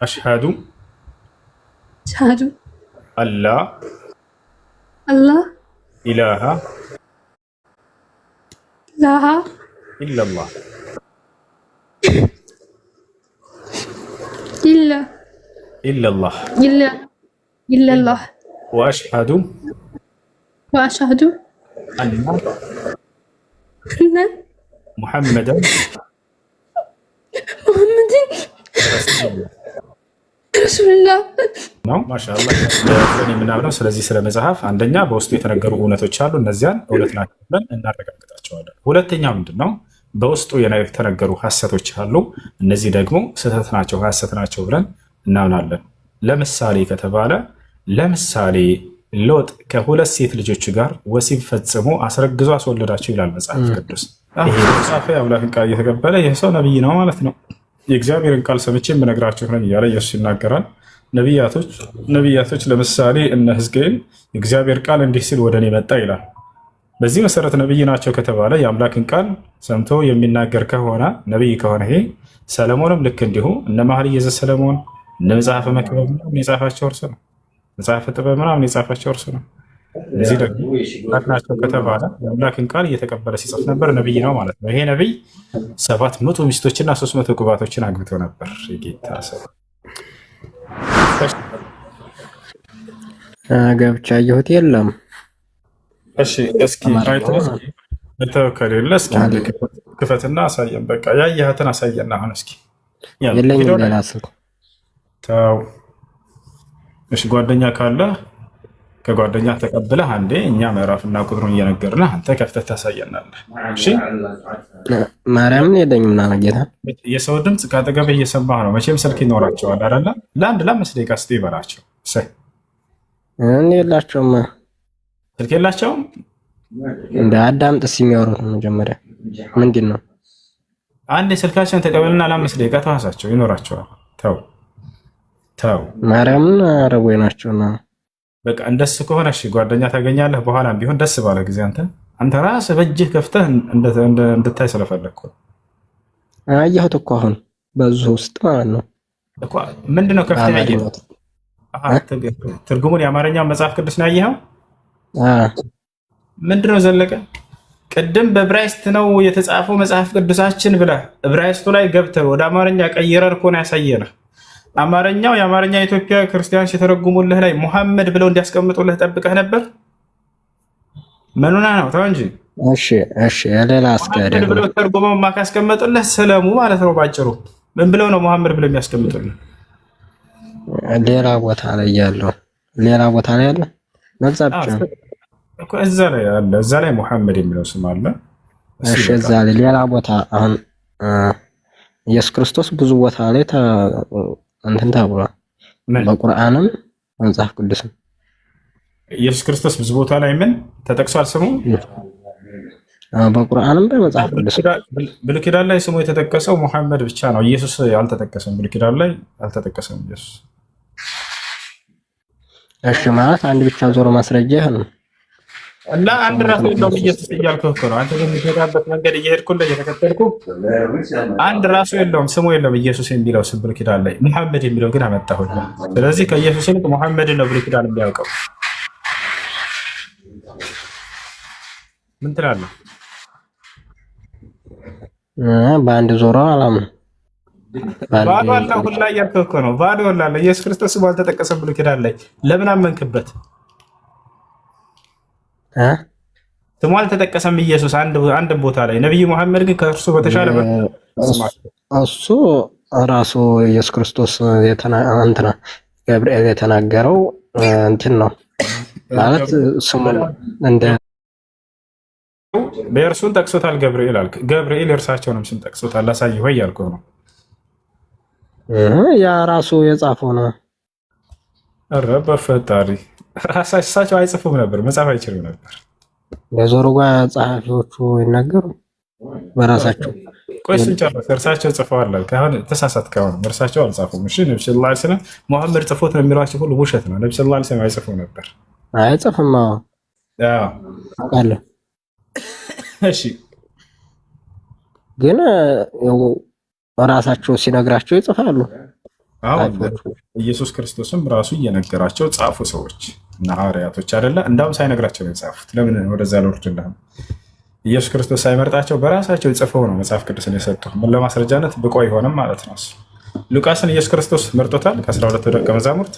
أشهد أشهد أن لا أن لا إله إله إلا الله إلا إلا الله إلا إلا الله وأشهد وأشهد أن أن محمدا محمد رسول الله رسول الله ነው። ማሻአላህ ለኔ የምናምነው ስለዚህ ስለ መጽሐፍ አንደኛ በውስጡ የተነገሩ እውነቶች አሉ። እነዚያን እውነት ናቸው ብለን እናረጋግጣቸዋለን። ሁለተኛው ምንድነው? በውስጡ የተነገሩ ሐሰቶች አሉ። እነዚህ ደግሞ ስህተት ናቸው፣ ሐሰት ናቸው ብለን እናምናለን። ለምሳሌ ከተባለ ለምሳሌ ሎጥ ከሁለት ሴት ልጆች ጋር ወሲብ ፈጽሞ አስረግዞ አስወለዳቸው ይላል መጽሐፍ ቅዱስ። ይሄ መጽሐፍ የአምላክን ቃል እየተቀበለ ይህ ሰው ነብይ ነው ማለት ነው። የእግዚአብሔርን ቃል ሰምቼ የምነግራችሁ ነኝ እያለ ኢየሱስ ይናገራል። ነቢያቶች ለምሳሌ እነ ሕዝቅኤል የእግዚአብሔር ቃል እንዲህ ሲል ወደ እኔ መጣ ይላል። በዚህ መሰረት ነቢይ ናቸው ከተባለ የአምላክን ቃል ሰምቶ የሚናገር ከሆነ ነቢይ ከሆነ ይሄ ሰለሞንም ልክ እንዲሁ እነ መኃልየ ዘሰሎሞን እነ መጽሐፈ መክብብ ምናምን የጻፋቸው እርሱ ነው። መጽሐፈ ጥበብ ምናምን የጻፋቸው እርሱ ነው። እነዚህ ደግሞ አምላክ ናቸው ከተባለ የአምላክን ቃል እየተቀበለ ሲጽፍ ነበር፣ ነቢይ ነው ማለት ነው። ይሄ ነቢይ 700 ሚስቶችና 300 ቁባቶችን አግብቶ ነበር። የጌታ ሰው ገብቻ አየሁት የለም። እሺ እስኪ አይተው ከሌለ እስኪ ክፈትና አሳየን። በቃ ያየሃትን አሳየን። አሁን እስኪ የለኝም ሌላ ስልክ ተው። እሺ ጓደኛ ካለ ከጓደኛ ተቀብለህ አንዴ እኛ ምዕራፍና ቁጥሩን እየነገርንህ አንተ ከፍተህ ታሳየናለህ። እሺ ማርያምን የለኝም እና ጌታ የሰው ድምፅ ከአጠገብህ እየሰማህ ነው። መቼም ስልክ ይኖራቸዋል አይደለ? ለአምስት ደቂቃ ስትይ በላቸው። እኔ የላቸውም ስልክ የላቸውም። እንደ አዳምጥስ የሚያወሩት መጀመሪያ ምንድን ነው? አንዴ ስልካቸውን ተቀበልና ለ5 ደቂቃ ተዋሳቸው፣ ይኖራቸዋል። ተው ማርያምን አረቦች ናቸውና በቃ እንደሱ ከሆነ እሺ ጓደኛ ታገኛለህ። በኋላም ቢሆን ደስ ባለ ጊዜ አንተ ራስህ በእጅህ ከፍተህ እንድታይ ስለፈለግኩ አየሁት እኮ አሁን በዙ ውስጥ ማለት ነው። ምንድነው ከፍተህ ያየኸው? ትርጉሙን የአማርኛውን መጽሐፍ ቅዱስ ነው ያየኸው? ምንድነው ዘለቀ? ቅድም በዕብራይስጥ ነው የተጻፈው መጽሐፍ ቅዱሳችን ብለህ ዕብራይስጡ ላይ ገብተህ ወደ አማርኛ ቀይረህ እኮ ነው ያሳየነህ። የአማርኛ የኢትዮጵያ ክርስቲያኖች የተረጉሙልህ ላይ ሙሐመድ ብለው እንዲያስቀምጡልህ ጠብቀህ ነበር። ምኑና ነው? ተው እንጂ። እሺ ሌላ አስቀደም ብለው ተርጉመው ካስቀመጡልህ ስለሙ ማለት ነው። ባጭሩ ምን ብለው ነው ሙሐመድ ብለው የሚያስቀምጡልህ? ሌላ ቦታ ላይ ያለው ሌላ ቦታ ላይ ያለ ነጻ ብቻ እኮ እዛ ላይ ሙሐመድ የሚለው ስም አለ። እሺ እዛ ላይ ሌላ ቦታ አሁን ኢየሱስ ክርስቶስ ብዙ ቦታ ላይ እንትን ተብሏል። በቁርአንም መጽሐፍ ቅዱስም ኢየሱስ ክርስቶስ ብዙ ቦታ ላይ ምን ተጠቅሷል ስሙ? በቁርአንም በመጽሐፍ ቅዱስ ብሉይ ኪዳን ላይ ስሙ የተጠቀሰው ሙሐመድ ብቻ ነው። ኢየሱስ አልተጠቀሰም። ብሉይ ኪዳን ላይ አልተጠቀሰም ኢየሱስ። እሺ ማለት አንድ ብቻ ዞሮ ማስረጃ ይሁን እና አንድ ራሱ የለውም ኢየሱስ እያልኩህ እኮ ነው። አንተ ግን የምትሄዳበት መንገድ እየሄድኩልህ እየተከተልኩ አንድ ራሱ የለውም፣ ስሙ የለውም ኢየሱስ የሚለው ስም ብሉይ ኪዳን ላይ። ሙሐመድ የሚለው ግን አመጣሁልህ። ስለዚህ ከኢየሱስ ይልቅ ሙሐመድን ነው ብሉይ ኪዳን የሚያውቀው። ምን ትላለህ? በአንድ ዞሮ አላምንም። ባዶ አለ ሁላ እያልኩህ እኮ ነው። ባዶ አለ። ኢየሱስ ክርስቶስ ስሙ አልተጠቀሰም ብሉይ ኪዳን ላይ። ለምን አመንክበት? ስሙ አልተጠቀሰም ኢየሱስ አንድ ቦታ ላይ። ነብዩ መሐመድ ግን ከእርሱ በተሻለ እሱ ራሱ ኢየሱስ ክርስቶስ ገብርኤል የተናገረው እንትን ነው ማለት ስሙ እንደ በእርሱን ጠቅሶታል ገብርኤል አልክ። ገብርኤል የእርሳቸውንም ስም ጠቅሶታል። አሳይህ ወይ ያልኩህ ነው። ያ ራሱ የጻፈው ነው። ኧረ በፈጣሪ እሳቸው አይጽፉም ነበር፣ መጻፍ አይችልም ነበር። ለዞሮ ጋር ጸሐፊዎቹ ይናገሩ በራሳቸው። ቆይ ስንጨርስ እርሳቸው ጽፈዋል አልክ። አሁን ተሳሳትክ። አሁን እርሳቸው አልጻፉም። እሺ ነብዩ ሰለላሁ ዐለይሂ ወሰለም ሙሐመድ ጽፎት ነው የሚሏቸው ሁሉ ውሸት ነው። ነብዩ ሰለላሁ ዐለይሂ ወሰለም አይጽፉም ነበር። አይጽፍም። አውቃለሁ። እሺ ግን ራሳቸው ሲነግራቸው ይጽፋሉ። አሁን ኢየሱስ ክርስቶስም ራሱ እየነገራቸው ጻፉ ሰዎች እና ሐዋርያቶች አይደለ? እንዳውም ሳይነግራቸው ነው የጻፉት። ለምን ወደዛ ልወርድልህ? ኢየሱስ ክርስቶስ ሳይመርጣቸው በራሳቸው ጽፈው ነው መጽሐፍ ቅዱስን የሰጡ። ምን ለማስረጃነት ብቁ አይሆንም ማለት ነው። ሉቃስን ኢየሱስ ክርስቶስ መርጦታል ከ12 ደቀ መዛሙርት።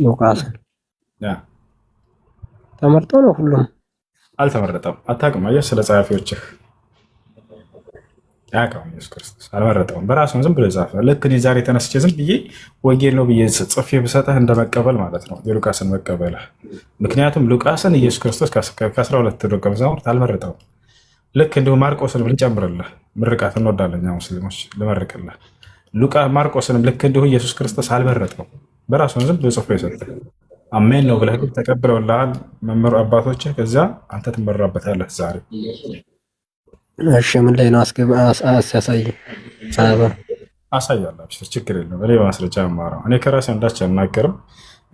ሉቃስን ተመርጦ ነው? ሁሉም አልተመረጠም። አታውቅም? አየህ፣ ስለ ጸሐፊዎችህ ያውቃው ኢየሱስ ክርስቶስ አልመረጠውም። በራሱን ዝም ብሎ ጻፈ። ልክ እኔ ዛሬ ተነስቼ ዝም ብዬ ወንጌል ነው ብዬ ጽፌ ብሰጠህ እንደመቀበል ማለት ነው የሉቃስን መቀበልህ። ምክንያቱም ሉቃስን ኢየሱስ ክርስቶስ ከ12 ደቀ መዛሙርት አልመረጠውም። ልክ እንዲሁ ማርቆስንም ልጨምርልህ፣ ምርቃት እንወዳለን እኛ ሙስሊሞች፣ ልመርቅልህ። ማርቆስንም ልክ እንዲሁ ኢየሱስ ክርስቶስ አልመረጠውም። በራሱን ዝም ብሎ ጽፎ የሰጠህ አሜን ነው ብለህ ግን ተቀብለውልሃል መምህር አባቶችህ። ከዚያ አንተ ትመራበታለህ ዛሬ። እሺ ምን ላይ ነው አስያሳይ አሳያለሁ። ችግር የለም። እኔ በማስረጃ አማራው። እኔ ከራሴ አንዳች አልናገርም፣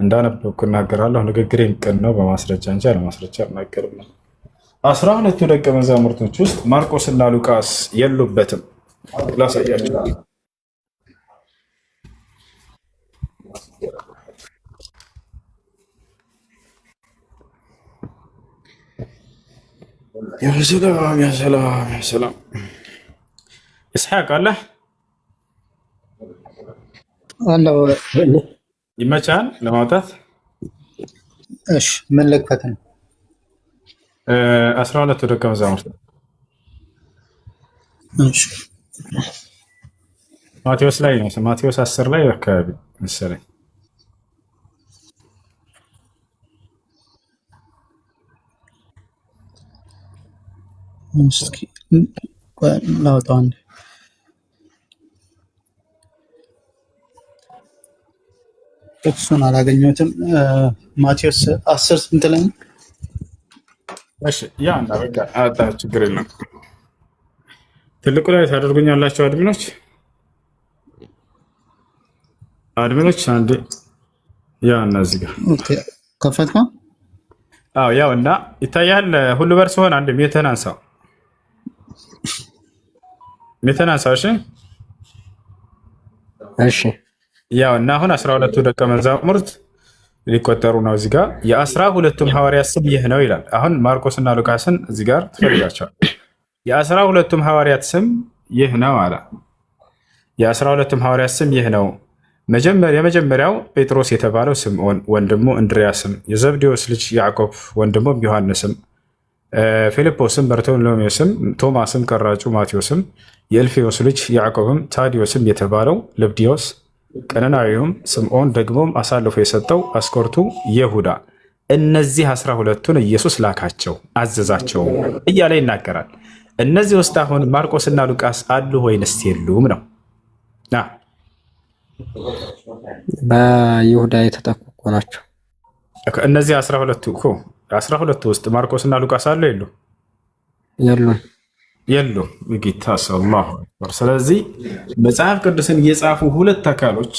እንዳነበብኩ እናገራለሁ። ንግግሬም ቅን ነው፣ በማስረጃ እንጂ አለማስረጃ አልናገርም ነው። 12ቱ ደቀ መዛሙርቶች ውስጥ ማርቆስና ሉቃስ የሉበትም። ላሳያቸው። ሰላም ኢስሐቅ አለ አለው ይመቻል ለማውጣት። እሺ ምን ልክፈት ነው? 12ቱ ደቀ መዛሙርት እሺ ማቴዎስ ላይ ነው። ማቴዎስ 10 ላይ አካባቢ መሰለኝ። እስኪ ላውጣው አንዴ። እሱን አላገኘሁትም። ማቴዎስ 10 ስንት ላይ ነው? እሺ ያ እና በቃ አጣ፣ ችግር የለም። ትልቁ ላይ ታደርጉኛላችሁ አድሚኖች አንዴ ያ እና እዚህ ጋር ኦኬ ከፈትከው? አዎ ያው እና ይታያል። ሁሉ በርስ ሆነ አንድ ሜተን አንሳው። እሺ እሺ ያው እና አሁን 12ቱ ደቀ መዛሙርት ሊቆጠሩ ነው። እዚህ ጋር የ12ቱም ሐዋርያት ስም ይህ ነው ይላል። አሁን ማርቆስና ሉቃስን እዚህ ጋር ትፈልጋቸዋል። የ12ቱም ሐዋርያት ስም ይህ ነው አለ። የ12ቱም ሐዋርያት ስም ይህ ነው። የመጀመሪያው ጴጥሮስ የተባለው ስምዖን ወንድሙ እንድርያስም፣ የዘብዴዎስ ልጅ ያዕቆብ ወንድሙም ዮሐንስም፣ ፊልጶስም፣ በርቶሎሜዎስም፣ ቶማስም፣ ቀራጩ ማቴዎስም፣ የእልፌዎስ ልጅ ያዕቆብም፣ ታዲዮስም የተባለው ልብድዮስ፣ ቀነናዊውም ስምዖን፣ ደግሞም አሳልፎ የሰጠው አስኮርቱ ይሁዳ። እነዚህ 12ቱን ኢየሱስ ላካቸው አዘዛቸው እያለ ይናገራል። እነዚህ ውስጥ አሁን ማርቆስና ሉቃስ አሉ ወይንስ የሉም ነው? በይሁዳ የተተኩ እኮ ናቸው እነዚህ 12ቱ እኮ 12ቱ ውስጥ ማርቆስና ሉቃስ አሉ የሉ? የሉም። ጌታ ሰላሁ አክበር። ስለዚህ መጽሐፍ ቅዱስን የጻፉ ሁለት አካሎች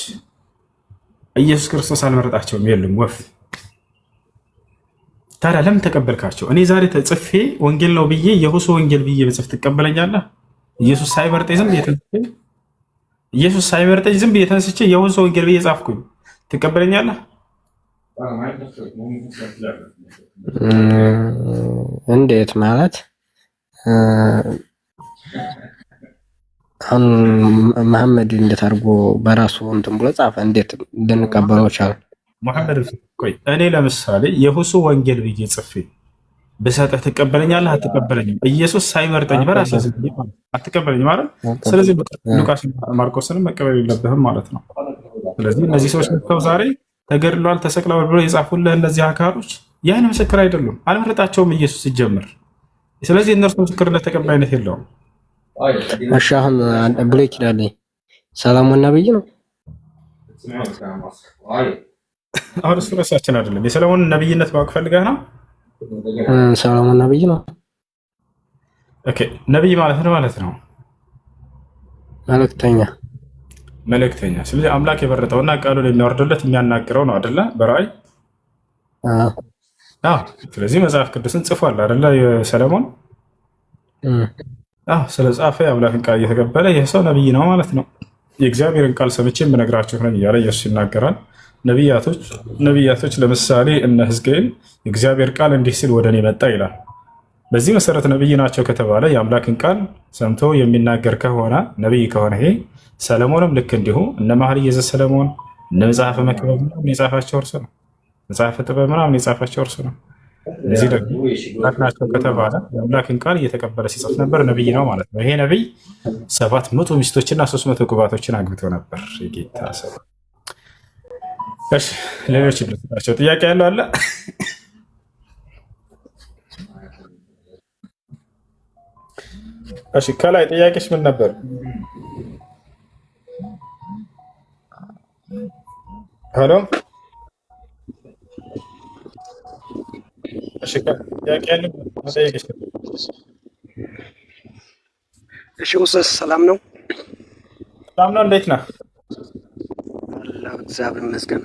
ኢየሱስ ክርስቶስ አልመረጣቸውም፣ የሉም። ወፍ ታዲያ ለምን ተቀበልካቸው? እኔ ዛሬ ተጽፌ ወንጌል ነው ብዬ የሁሱ ወንጌል ብዬ በጽፍ ትቀበለኛለህ? ኢየሱስ ሳይመርጠኝ ዝም ብዬ ተነስቼ የሁሱ ወንጌል ብዬ ጻፍኩኝ፣ ትቀበለኛለህ? እንዴት ማለት? አሁን መሐመድ እንዴት አድርጎ በራሱ እንትን ብሎ ጻፈ? እንዴት ልንቀበለው ቻለ? መሐመድ ቆይ፣ እኔ ለምሳሌ የሁሱ ወንጌል ብዬ ጽፌ ብሰጥህ ትቀበለኛለህ? አትቀበለኝም? ኢየሱስ ሳይመርጠኝ በራሴ አትቀበለኝም ማለት። ስለዚህ ሉቃስ ማርቆስንም መቀበል የለብህም ማለት ነው። ስለዚህ እነዚህ ሰዎች መጥተው ዛሬ ተገድለዋል፣ ተሰቅለዋል ብሎ የጻፉልህ እነዚህ አካሎች ያን ምስክር አይደሉም። አልመረጣቸውም ኢየሱስ ሲጀምር። ስለዚህ እነርሱ ምስክርነት ተቀባይነት የለውም። እሺ አሁን ብሉይ ኪዳን ላይ ሰለሞን ነብይ ነው። አሁን እሱ ራሳችን አይደለም። የሰለሞንን ነብይነት ማወቅ ፈልገህ ነው? ሰለሞን ነብይ ነው። ኦኬ ነብይ ማለት ነው መልእክተኛ። ስለዚህ አምላክ የመረጠውና ቃሉን የሚያወርድለት የሚያናግረው ነው አይደለ? በራእይ ስለዚህ መጽሐፍ ቅዱስን ጽፏል አይደለ? የሰለሞን ስለ ጻፈ የአምላክን ቃል እየተቀበለ ይህ ሰው ነብይ ነው ማለት ነው። የእግዚአብሔርን ቃል ሰምቼ የምነግራችሁ ነኝ እያለ ኢየሱስ ይናገራል። ነቢያቶች ለምሳሌ እነ ሕዝቅኤል የእግዚአብሔር ቃል እንዲህ ሲል ወደ እኔ መጣ ይላል። በዚህ መሰረት ነቢይ ናቸው ከተባለ የአምላክን ቃል ሰምቶ የሚናገር ከሆነ ነቢይ ከሆነ ይሄ ሰለሞንም ልክ እንዲሁ እነ መኃልየ ዘሰሎሞን እነ መጽሐፈ መክብብ ምናምን የጻፋቸው እርሱ ነው። መጽሐፈ ጥበብ ምናምን የጻፋቸው እርሱ ነው። እነዚህ ደግሞ አምላክ ናቸው ከተባለ የአምላክን ቃል እየተቀበለ ሲጽፍ ነበር፣ ነቢይ ነው ማለት ነው። ይሄ ነቢይ 700 ሚስቶችና 300 ቁባቶችን አግብቶ ነበር። የጌታ ሰው። እሺ ሌሎች ናቸው። ጥያቄ ያለው አለ? እሺ ከላይ ጥያቄሽ ምን ነበር? ሄሎ እሺ ጥያቄ ያለው መጠየቅሽ ነበር። እሺ ኡስታዝ ሰላም ነው? ሰላም ነው። እንዴት ነህ? አላህ እግዚአብሔር ይመስገን።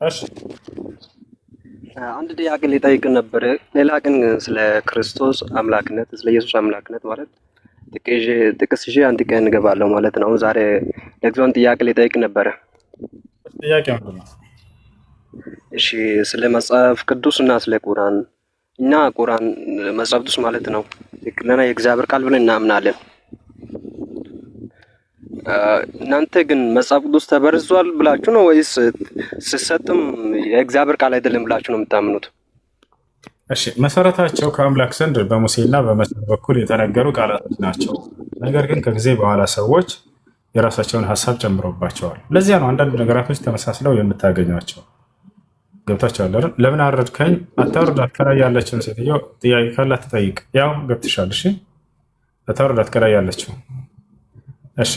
እሺ አንድ ጥያቄ ሊጠይቅ ነበር። ሌላ ግን ስለ ክርስቶስ አምላክነት ስለ ኢየሱስ አምላክነት ማለት ጥቅስ ይዤ አንድ ቀን እንገባለሁ ማለት ነው። ዛሬ ለጊዜውን ጥያቄ ሊጠይቅ ነበረ። ጥያቄ ምንድን ነው? እሺ ስለ መጽሐፍ ቅዱስ እና ስለ ቁርአን እና ቁርአን መጽሐፍ ቅዱስ ማለት ነው ትክክለኛ የእግዚአብሔር ቃል ብለን እናምናለን። እናንተ ግን መጽሐፍ ቅዱስ ተበርዟል ብላችሁ ነው ወይስ ሲሰጥም የእግዚአብሔር ቃል አይደለም ብላችሁ ነው የምታምኑት? እሺ መሰረታቸው ከአምላክ ዘንድ በሙሴና በመስቀል በኩል የተነገሩ ቃላቶች ናቸው። ነገር ግን ከጊዜ በኋላ ሰዎች የራሳቸውን ሀሳብ ጨምሮባቸዋል። ለዚያ ነው አንዳንድ ነገራቶች ተመሳስለው የምታገኟቸው። ገብታችኋል አይደል? ለምን አረድከኝ አታወርዳት ከላይ ያለችውን ሴትዮ ጥያቄ ካላት ትጠይቅ። ያው ገብትሻል። እሺ አታወርዳት ከላይ ያለችው። እሺ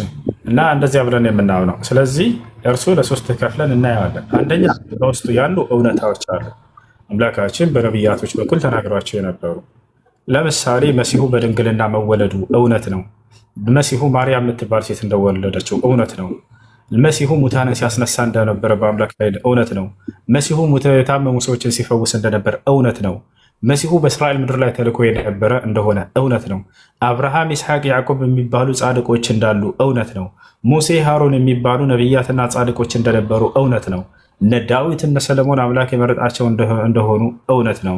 እና እንደዚያ ብለን የምናምነው። ስለዚህ እርሱ ለሶስት ከፍለን እናየዋለን። አንደኛ በውስጡ ያሉ እውነታዎች አሉ። አምላካችን በነቢያቶች በኩል ተናግሯቸው የነበሩ ለምሳሌ መሲሁ በድንግልና መወለዱ እውነት ነው። መሲሁ ማርያም የምትባል ሴት እንደወለደችው እውነት ነው። መሲሁ ሙታንን ሲያስነሳ እንደነበረ በአምላክ ኃይል እውነት ነው። መሲሁ የታመሙ ሰዎችን ሲፈውስ እንደነበር እውነት ነው። መሲሁ በእስራኤል ምድር ላይ ተልኮ የነበረ እንደሆነ እውነት ነው። አብርሃም፣ ይስሐቅ፣ ያዕቆብ የሚባሉ ጻድቆች እንዳሉ እውነት ነው። ሙሴ፣ ሃሮን የሚባሉ ነቢያትና ጻድቆች እንደነበሩ እውነት ነው። እነ ዳዊት እነ ሰለሞን አምላክ የመረጣቸው እንደሆኑ እውነት ነው።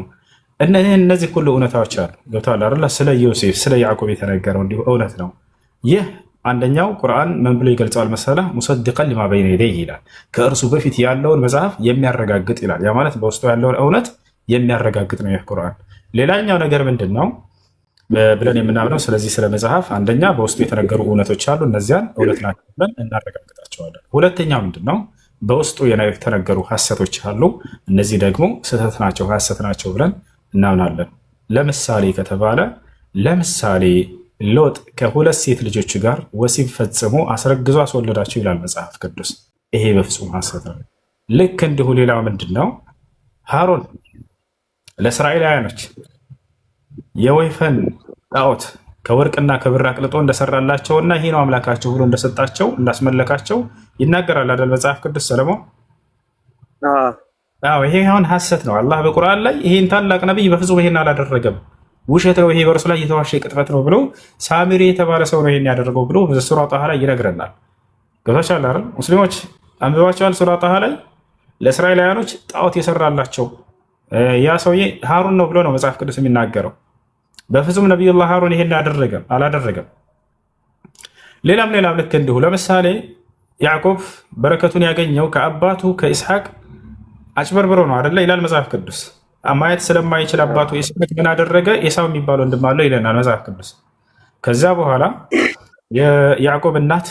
እነዚህ ሁሉ እውነታዎች አሉ። ገብቶሃል አይደለ? ስለ ዮሴፍ ስለ ያዕቆብ የተነገረው እንዲሁ እውነት ነው። ይህ አንደኛው ቁርአን ምን ብሎ ይገልጸዋል መሰለህ? ሙሰድቀን ሊማ በይነ የደይህ ይላል። ከእርሱ በፊት ያለውን መጽሐፍ የሚያረጋግጥ ይላል። ያ ማለት በውስጡ ያለውን እውነት የሚያረጋግጥ ነው ይህ ቁርአን። ሌላኛው ነገር ምንድን ነው ብለን የምናምነው? ስለዚህ ስለ መጽሐፍ አንደኛ በውስጡ የተነገሩ እውነቶች አሉ። እነዚያን እውነት ናቸው ብለን እናረጋግጣቸዋለን። ሁለተኛው ምንድን ነው? በውስጡ የተነገሩ ሐሰቶች አሉ። እነዚህ ደግሞ ስህተት ናቸው፣ ሐሰት ናቸው ብለን እናምናለን። ለምሳሌ ከተባለ ለምሳሌ ሎጥ ከሁለት ሴት ልጆች ጋር ወሲብ ፈጽሞ አስረግዞ አስወለዳቸው ይላል መጽሐፍ ቅዱስ። ይሄ በፍጹም ሐሰት ነው። ልክ እንዲሁ ሌላው ምንድን ነው? ሃሮን ለእስራኤላውያኖች የወይፈን ጣዖት ከወርቅና ከብር አቅልጦ እንደሰራላቸውና ይሄ ነው አምላካቸው ብሎ እንደሰጣቸው እንዳስመለካቸው ይናገራል አይደል መጽሐፍ ቅዱስ። ሰለሞን ይሄ አሁን ሐሰት ነው። አላህ በቁርአን ላይ ይሄን ታላቅ ነቢይ በፍጹም ይሄን አላደረገም፣ ውሸት ነው፣ ይሄ በእርሱ ላይ የተዋሸ ቅጥፈት ነው ብሎ ሳሚሪ የተባለ ሰው ነው ይሄን ያደረገው ብሎ ሱራ ጣሃ ላይ ይነግረናል። ገብታችኋል አይደል? ሙስሊሞች አንብባችኋል? ሱራ ጣሃ ላይ ለእስራኤላውያኖች ጣዖት የሰራላቸው ያ ሰውዬ ሃሩን ነው ብሎ ነው መጽሐፍ ቅዱስ የሚናገረው። በፍጹም ነቢዩላህ ሃሩን ይሄን አላደረገም። ሌላም ልክ እንዲሁ ለምሳሌ ያዕቆብ በረከቱን ያገኘው ከአባቱ ከኢስሐቅ አጭበርብሮ ነው አይደለ ይላል መጽሐፍ ቅዱስ። ማየት ስለማይችል አባቱ ኢስሐቅ ምን አደረገ? ኤሳው የሚባል ወንድም አለው ይለናል መጽሐፍ ቅዱስ። ከዛ በኋላ የያዕቆብ እናት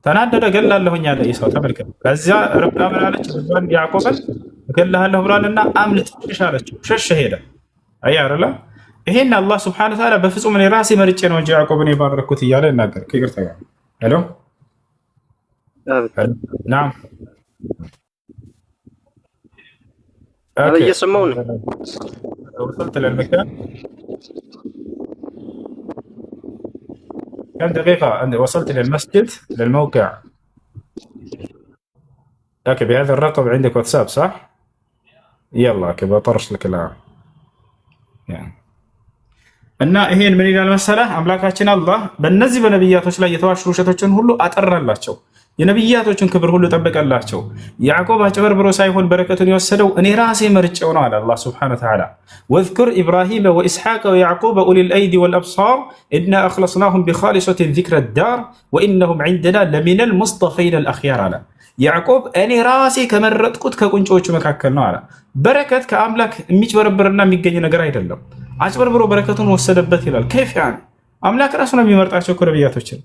ተናደደ፣ ገላለሁኝ አለ ኤሳው። ተመልከት። ከዚያ ርብቃ ምን አለች? ያዕቆብን እገልሃለሁ ብሏልና አምልጥ ሽሽ አለችው። ሸሸ ሄደ። አየህ አይደለ? ይሄን አላህ ሱብሓነሁ ወተዓላ በፍጹም እኔ ራሴ መርጬ ነው እንጂ ያዕቆብን የባረኩት እያለ ይናገር። ከይቅርታ ጋር ሄሎ ናም እየሰማሁ ነው። وصلت للمكان كم دقيقة وصلت للمسجد للموقع. اوكي بهذا الرقم عندك واتساب صح؟ يلا اوكي بطرش لك الآن يعني. እና ይሄን ምን ይላል መሰለህ አምላካችን አላህ በእነዚህ በነቢያቶች ላይ የተዋሹ ውሸቶችን ሁሉ አጠራላቸው፣ የነቢያቶችን ክብር ሁሉ ጠበቀላቸው። ያዕቆብ አጭበርብሮ ሳይሆን በረከቱን የወሰደው እኔ ራሴ መርጬው ነው አለ አላህ ሱብሓነሁ ወተዓላ። ወዝኩር ኢብራሂመ ወኢስሐቀ ወያዕቁበ ኡሊል አይዲ ወልአብሳር ኢና አኽለስናሁም ቢኻሊሰቲን ዚክረ ዳር ወኢነሁም ዒንደና ለሚነል ሙስጠፈይነል አኽያር አለ። ያዕቆብ እኔ ራሴ ከመረጥኩት ከቁንጮቹ መካከል ነው አለ። በረከት ከአምላክ የሚጭበረብርና የሚገኝ ነገር አይደለም። አጭበርብሮ በረከቱን ወሰደበት ይላል። ከይፍ ያን አምላክ ራሱ ነው የሚመርጣቸው እኮ ነቢያቶችን።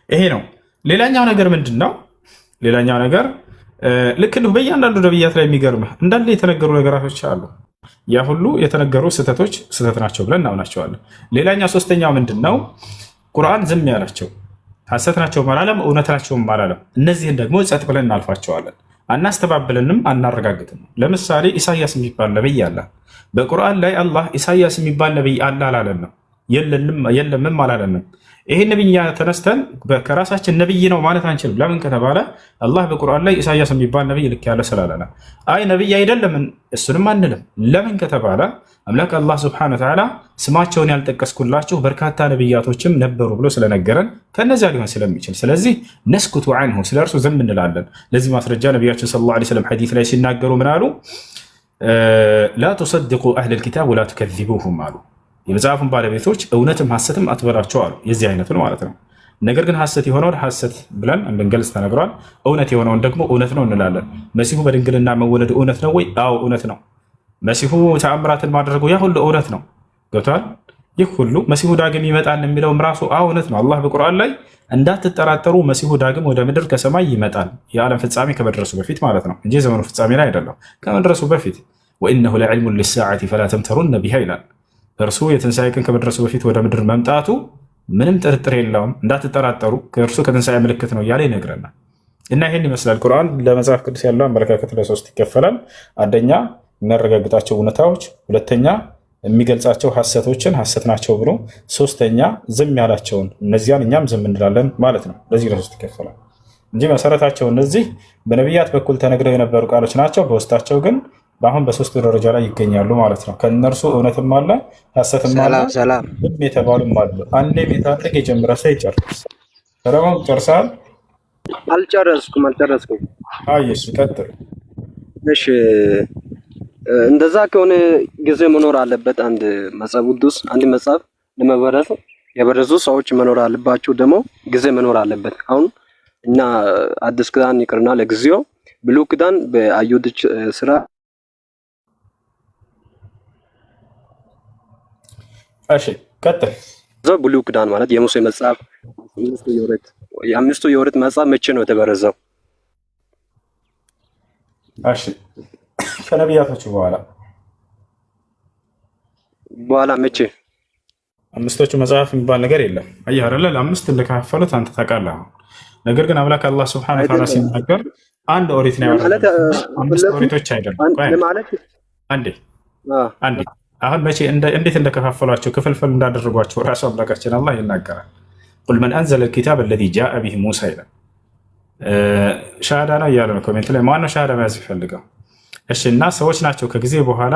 ይሄ ነው። ሌላኛው ነገር ምንድን ነው? ሌላኛው ነገር ልክ እንዲሁ በእያንዳንዱ ነቢያት ላይ የሚገርምህ እንዳለ የተነገሩ ነገራቶች አሉ። ያ ሁሉ የተነገሩ ስህተቶች ስህተት ናቸው ብለን እናምናቸዋለን። ሌላኛው ሶስተኛው ምንድን ነው? ቁርአን ዝም ያላቸው ሐሰት ናቸውም አላለም፣ እውነት ናቸውም አላለም። እነዚህን ደግሞ ጸጥ ብለን እናልፋቸዋለን። አናስተባብልንም፣ አናረጋግጥም። ለምሳሌ ኢሳያስ የሚባል ነቢይ አለ። በቁርአን ላይ አላህ ኢሳያስ የሚባል ነቢይ አለ አላለንም፣ የለምም አላለንም። ይሄን ነቢይ ተነስተን ከራሳችን ነቢይ ነው ማለት አንችልም። ለምን ከተባለ አላህ በቁርአን ላይ ኢሳያስ የሚባል ነቢይ ልክ ያለ ስላለና፣ አይ ነቢይ አይደለም እሱንም አንልም። ለምን ከተባለ አምላክ አላህ ሱብሓነሁ ወተዓላ ስማቸውን ያልጠቀስኩላችሁ በርካታ ነቢያቶችም ነበሩ ብሎ ስለነገረን ከነዚያ ሊሆን ስለሚችል፣ ስለዚህ ነስኩቱ አንሁ ስለ እርሱ ዝም እንላለን። ለዚህ ማስረጃ ነቢያችን ሰለላሁ ዐለይሂ ወሰለም ሐዲስ ላይ ሲናገሩ ምን አሉ? ላ ቱሰድቁ አህለል ኪታብ ወላ ቱከዚቡሁም አሉ። የመጽሐፉን ባለቤቶች እውነትም ሐሰትም አትበላቸው አሉ። የዚህ አይነቱን ማለት ነው። ነገር ግን ሐሰት የሆነውን ሐሰት ብለን እንድንገልጽ ተነግሯል። እውነት የሆነውን ደግሞ እውነት ነው እንላለን። መሲሁ በድንግልና መወለዱ እውነት ነው ወይ? አዎ እውነት ነው። መሲሁ ተአምራትን ማድረጉ ያ ሁሉ እውነት ነው። ገብቷል? ይህ ሁሉ መሲሁ ዳግም ይመጣል የሚለውም ራሱ እውነት ነው። አላህ በቁርአን ላይ እንዳትጠራጠሩ መሲሁ ዳግም ወደ ምድር ከሰማይ ይመጣል፣ የዓለም ፍጻሜ ከመድረሱ በፊት ማለት ነው እንጂ ዘመኑ ፍጻሜ ላይ አይደለም፣ ከመድረሱ በፊት። ወኢነሁ ለዕልሙን ሊሳዓቲ ፈላ ተምተሩነ ቢሃ ይላል። እርሱ የትንሣኤ ቀን ከመድረሱ በፊት ወደ ምድር መምጣቱ ምንም ጥርጥር የለውም፣ እንዳትጠራጠሩ ከእርሱ ከትንሣኤ ምልክት ነው እያለ ይነግረናል። እና ይህን ይመስላል ቁርአን ለመጽሐፍ ቅዱስ ያለው አመለካከት ለሶስት ይከፈላል። አንደኛ የሚያረጋግጣቸው እውነታዎች፣ ሁለተኛ የሚገልጻቸው ሐሰቶችን ሐሰት ናቸው ብሎ፣ ሶስተኛ ዝም ያላቸውን እነዚያን እኛም ዝም እንላለን ማለት ነው። ለዚህ ለሶስት ይከፈላል እንጂ መሰረታቸው እነዚህ በነቢያት በኩል ተነግረው የነበሩ ቃሎች ናቸው። በውስጣቸው ግን በአሁን በሶስቱ ደረጃ ላይ ይገኛሉ ማለት ነው። ከእነርሱ እውነትም አለ ሐሰትም አለ፣ ዝም የተባሉም አሉ። አንዴ ቤታጠቅ የጀመረ ሰው ይጨርስ። ሰለሞን ጨርሰሃል? አልጨረስኩም። እሺ ቀጥል። እሺ እንደዛ ከሆነ ጊዜ መኖር አለበት። አንድ መጽሐፍ ቅዱስ አንድ መጽሐፍ ለመበረዝ የበረዙ ሰዎች መኖር አለባቸው፣ ደግሞ ጊዜ መኖር አለበት። አሁን እና አዲስ ኪዳን ይቅርና ለጊዜው ብሉይ ኪዳን በአይሁድ ስራ እሺ ቀጥል። ብሉይ ኪዳን ማለት የሙሴ መጽሐፍ የአምስቱ የኦሪት መጽሐፍ መቼ ነው የተበረዘው? እሺ ከነቢያቶቹ በኋላ መቼ? አምስቶቹ መጽሐፍ የሚባል ነገር የለም። አየህ አይደለ? ለአምስት እንደከፋፈሉት አንተ ታውቃለህ። ነገር ግን አምላክ አላህ ሱብሓነሁ ወተዓላ ሲናገር አንድ ኦሪት ነው ያወረደው፣ አምስት ኦሪቶች አይደለም። አንዴ አሁን መቼ እንዴት እንደከፋፈሏቸው ክፍልፍል እንዳደረጓቸው ራሱ አምላካችን አላህ ይናገራል። ቁል መን አንዘለ ልኪታብ አለዚ ጃአ ቢሂ ሙሳ ይላል። ሻሃዳ ነው እያለ ነው ኮሜንት ላይ። ማነው ሻሃዳ መያዝ ይፈልገው? እሺ እና ሰዎች ናቸው ከጊዜ በኋላ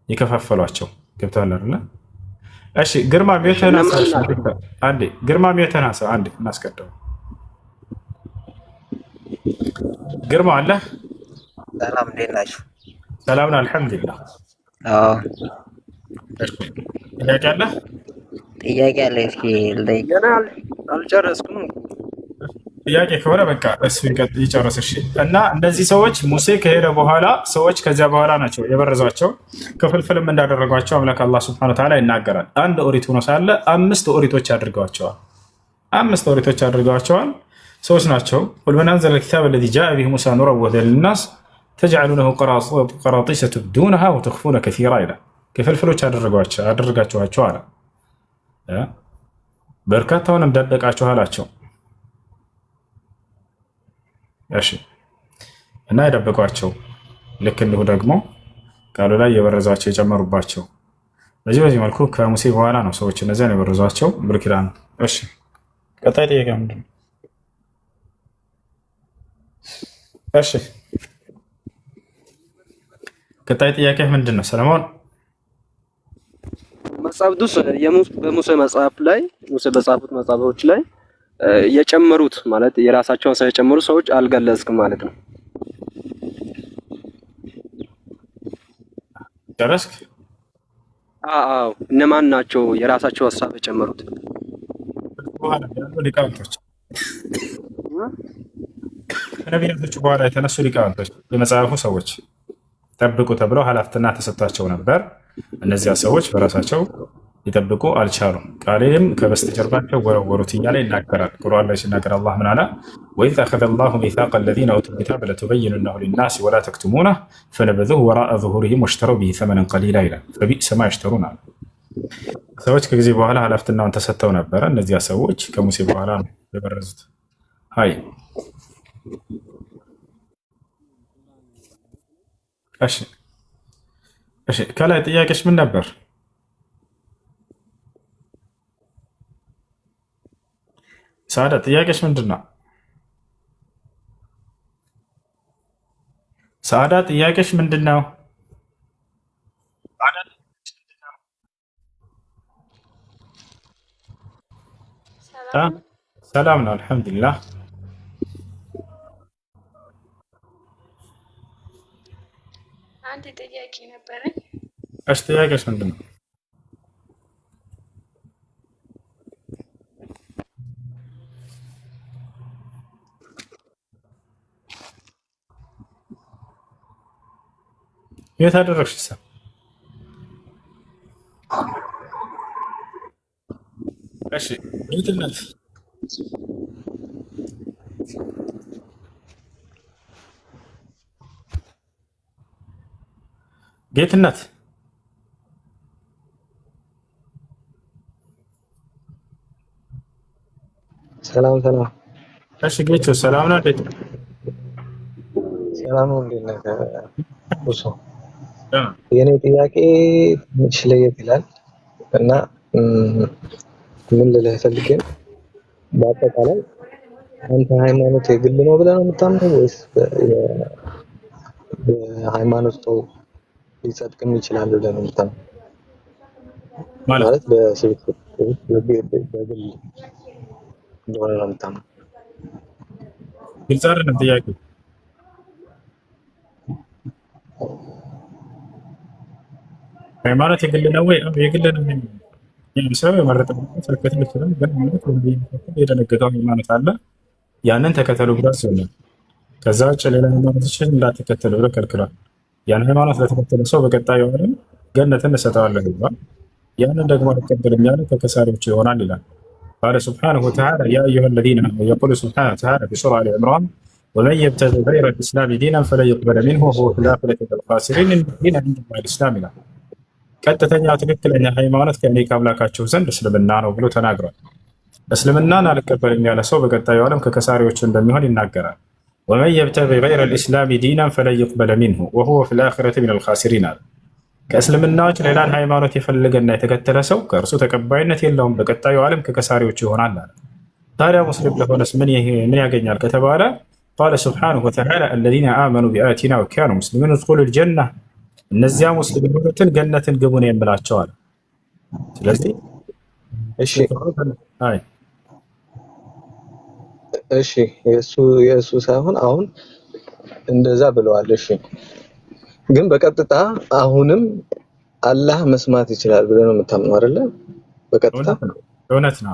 የከፋፈሏቸው። ገብተዋል አይደለ? እሺ ግርማ ሚወተናሳ አንዴ ግርማ ሚወተናሳ አንዴ እናስቀድመው። ግርማ አለ። ሰላም እንዴት ናችሁ? ሰላም ነው አልሐምዱሊላህ። ጥያቄ አለ? ጥያቄ አለ። እስኪ ልጠይቅ። ገና አልጨረስኩም። ጥያቄ ከሆነ በቃ እሱ ይጨርስ። እሺ እና እነዚህ ሰዎች ሙሴ ከሄደ በኋላ ሰዎች ከዚያ በኋላ ናቸው የበረዟቸው፣ ክፍልፍልም እንዳደረጓቸው አምላክ አላህ ሱብሓነሁ ወተዓላ ይናገራል። አንድ ኦሪት ሆኖ ሳለ አምስት ኦሪቶች አድርገዋቸዋል። ሰዎች ናቸው። ቁል መን አንዘለ ልኪታብ አለዚ ጃአ ቢሂ ሙሳ ኑረን ወሁደን ሊናስ ተጅዐሉነሁ ቀራጢሰ ቱብዱነሃ ወተኽፉነ ከሲራ ይላል። ክፍልፍሎች አደረጋችኋቸው አለ፣ በርካታውንም ደበቃችሁ አላቸው። እሺ እና የደበቋቸው ልክ እንዲሁ ደግሞ ቃሉ ላይ የበረዟቸው የጨመሩባቸው በዚህ መልኩ ከሙሴ በኋላ ነው ሰዎች እነዚያን የበረዟቸው ብሉይ ኪዳን። እሺ ቀጣይ ጥያቄ ምንድን ነው? እሺ ቀጣይ ጥያቄ ምንድን ነው ሰለሞን? መጽሐፍ ቅዱስ በሙሴ መጽሐፍ ላይ ሙሴ በጻፉት መጽሐፎች ላይ የጨመሩት ማለት የራሳቸውን ሳይጨምሩ ሰዎች አልገለጽክም ማለት ነው። ጨረስክ? አዎ እነማን ናቸው የራሳቸው ሀሳብ የጨመሩት? በኋላ ያሉ ሊቃውንቶች ከነቢያቶች በኋላ የተነሱ ሊቃውንቶች የመጽሐፉ ሰዎች ጠብቁ ተብለው ኃላፊነት ተሰጥቷቸው ነበር። እነዚያ ሰዎች በራሳቸው ሊጠብቁ አልቻሉም። ቃሌም ከበስተጀርባቸው ወረወሩት እያለ ይናገራል። ቁርአን ላይ ሲናገር አላህ ምን አለ? ወኢዝ አኸዘ አላሁ ሚሳቀ አለዚነ ኡቱል ኪታበ ለቱበይኑነሁ ሊናሲ ወላ ተክቱሙነሁ ፈነበዙሁ ወራአ ዙሁሪሂም ወሽተረው ቢሂ ሰመነን ቀሊላ ይላል። ፈቢእሰ ማ የሽተሩን አለ። ሰዎች ከጊዜ በኋላ ኃላፊነቱን ተሰጥተው ነበረ። እነዚያ ሰዎች ከሙሴ በኋላ ነው የበረዙት። ሀይ እሺ፣ ከላይ ጥያቄሽ ምን ነበር? ሳዳ ጥያቄሽ ምንድን ነው? ሳዳ ጥያቄሽ ምንድን ነው? ሰላም ነው አልሐምዱሊላህ። አንድ ጥያቄ ነበረኝ። እሺ ጥያቄሽ ምንድን ነው? የት አደረግሽ? እሺ ጌትነት ጌትነት ሰላም። እሺ ጌቾ ሰላም ነው። እንዴት ሰላም ነው። እንዴት ነህ? እሱ የኔ ጥያቄ ትንሽ ለየት ይላል እና ምን ልልህ ፈልጌ ነው፣ በአጠቃላይ አንተ ሃይማኖት የግል ነው ብለህ ነው የምታምነው ወይስ በሃይማኖት ሰው ሊጸድቅም ይችላል ብለህ ነው የምታምነው? ማለት በስብስብ በግል እንደሆነ ነው የምታምነው? ግልጽ አይደለም ጥያቄ። ሃይማኖት የግል ነው ወይ? የግል ነው። ሰው የመረጠበት ተከተል ይችላል። ግን ማለት የደነገገው ሃይማኖት አለ፣ ያንን ተከተሉ ብሏል ሲሆን ከዛ ውጭ ሌላ ሃይማኖቶችን እንዳትከተሉ ብሎ ከልክሏል። ያን ሃይማኖት ለተከተለ ሰው በቀጣዩ ዓለም ገነትን እሰጠዋለሁ ይላል። ያንን ደግሞ አልቀበልም ያለ ከከሳሪዎች ይሆናል ይላል። ቃለ ሱብሓነሁ ወተዓላ ያ አዩሀ ለዚነ አመኑ የቁሉ ሱብሓነሁ ወተዓላ ፊሱራ አሊ ዒምራን ወመን የብተጊ ገይረ ልእስላሚ ዲነን ፈለን ዩቅበለ ሚንሁ ወሁወ ፊል አኺረቲ ሚነል ኻሲሪን ዲነ ዒንደላሂ ልእስላም ይላል። ቀጥተኛው ትክክለኛ ሃይማኖት ከእኔ ከአምላካቸው ዘንድ እስልምና ነው ብሎ ተናግሯል። እስልምናን አልቀበልም ያለ ሰው በቀጣዩ ዓለም ከከሳሪዎች እንደሚሆን ይናገራል። ወመን የብተጊ ገይረ ልእስላሚ ዲነን ፈለን ዩቅበለ ሚንሁ ወሁወ ፊል አኺረቲ ሚነል ኻሲሪን አለ። ከእስልምና ውጭ ሌላን ሃይማኖት የፈለገና የተከተለ ሰው ከእርሱ ተቀባይነት የለውም፣ በቀጣዩ ዓለም ከከሳሪዎች ይሆናል አለ። ታዲያ ሙስሊም ለሆነስ ምን ያገኛል ከተባለ ቃለ ሱብሓነሁ ወተዓላ አለዚነ አመኑ ቢአያቲና ወካኑ ሙስሊሚን ኡድኹሉል ጀና፣ እነዚያ ሙስሊም የሆኑትን ገነትን ግቡ ነው የምላቸዋል። ስለዚህ እሺ የእሱ ሳይሆን አሁን እንደዛ ብለዋል። እሺ ግን በቀጥታ አሁንም አላህ መስማት ይችላል ብለህ ነው የምታምነው አይደለ? በቀጥታ እውነት ነው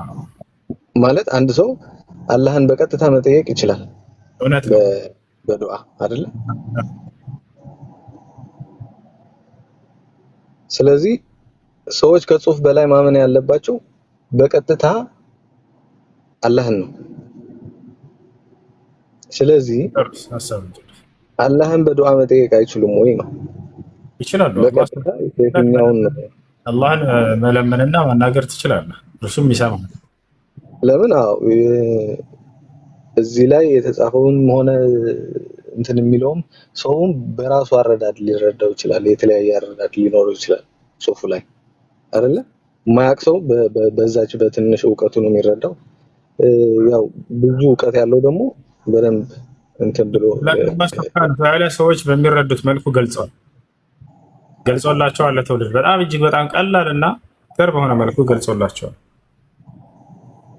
ማለት አንድ ሰው አላህን በቀጥታ መጠየቅ ይችላል። እውነት ነው በዱዓ አይደለ? ስለዚህ ሰዎች ከጽሁፍ በላይ ማመን ያለባቸው በቀጥታ አላህን ነው። ስለዚህ አላህን በዱዓ መጠየቅ አይችሉም ወይ ነው? ይችላሉ። በቀጥታ የትኛውን አላህን መለመንና ማናገር ትችላለህ፣ እርሱም ይሰማል። ለምን? አዎ እዚህ ላይ የተጻፈውን ሆነ እንትን የሚለውም ሰውም በራሱ አረዳድ ሊረዳው ይችላል። የተለያየ አረዳድ ሊኖረው ይችላል ጽሁፉ ላይ አይደለ? የማያውቅ ሰው በዛች በትንሽ እውቀቱ ነው የሚረዳው። ያው ብዙ እውቀት ያለው ደግሞ በደንብ እንትን ብሎ ሰዎች በሚረዱት መልኩ ገልጾላቸዋል ለትውልድ። በጣም እጅግ በጣም ቀላል እና ገር በሆነ መልኩ ገልጾላቸዋል።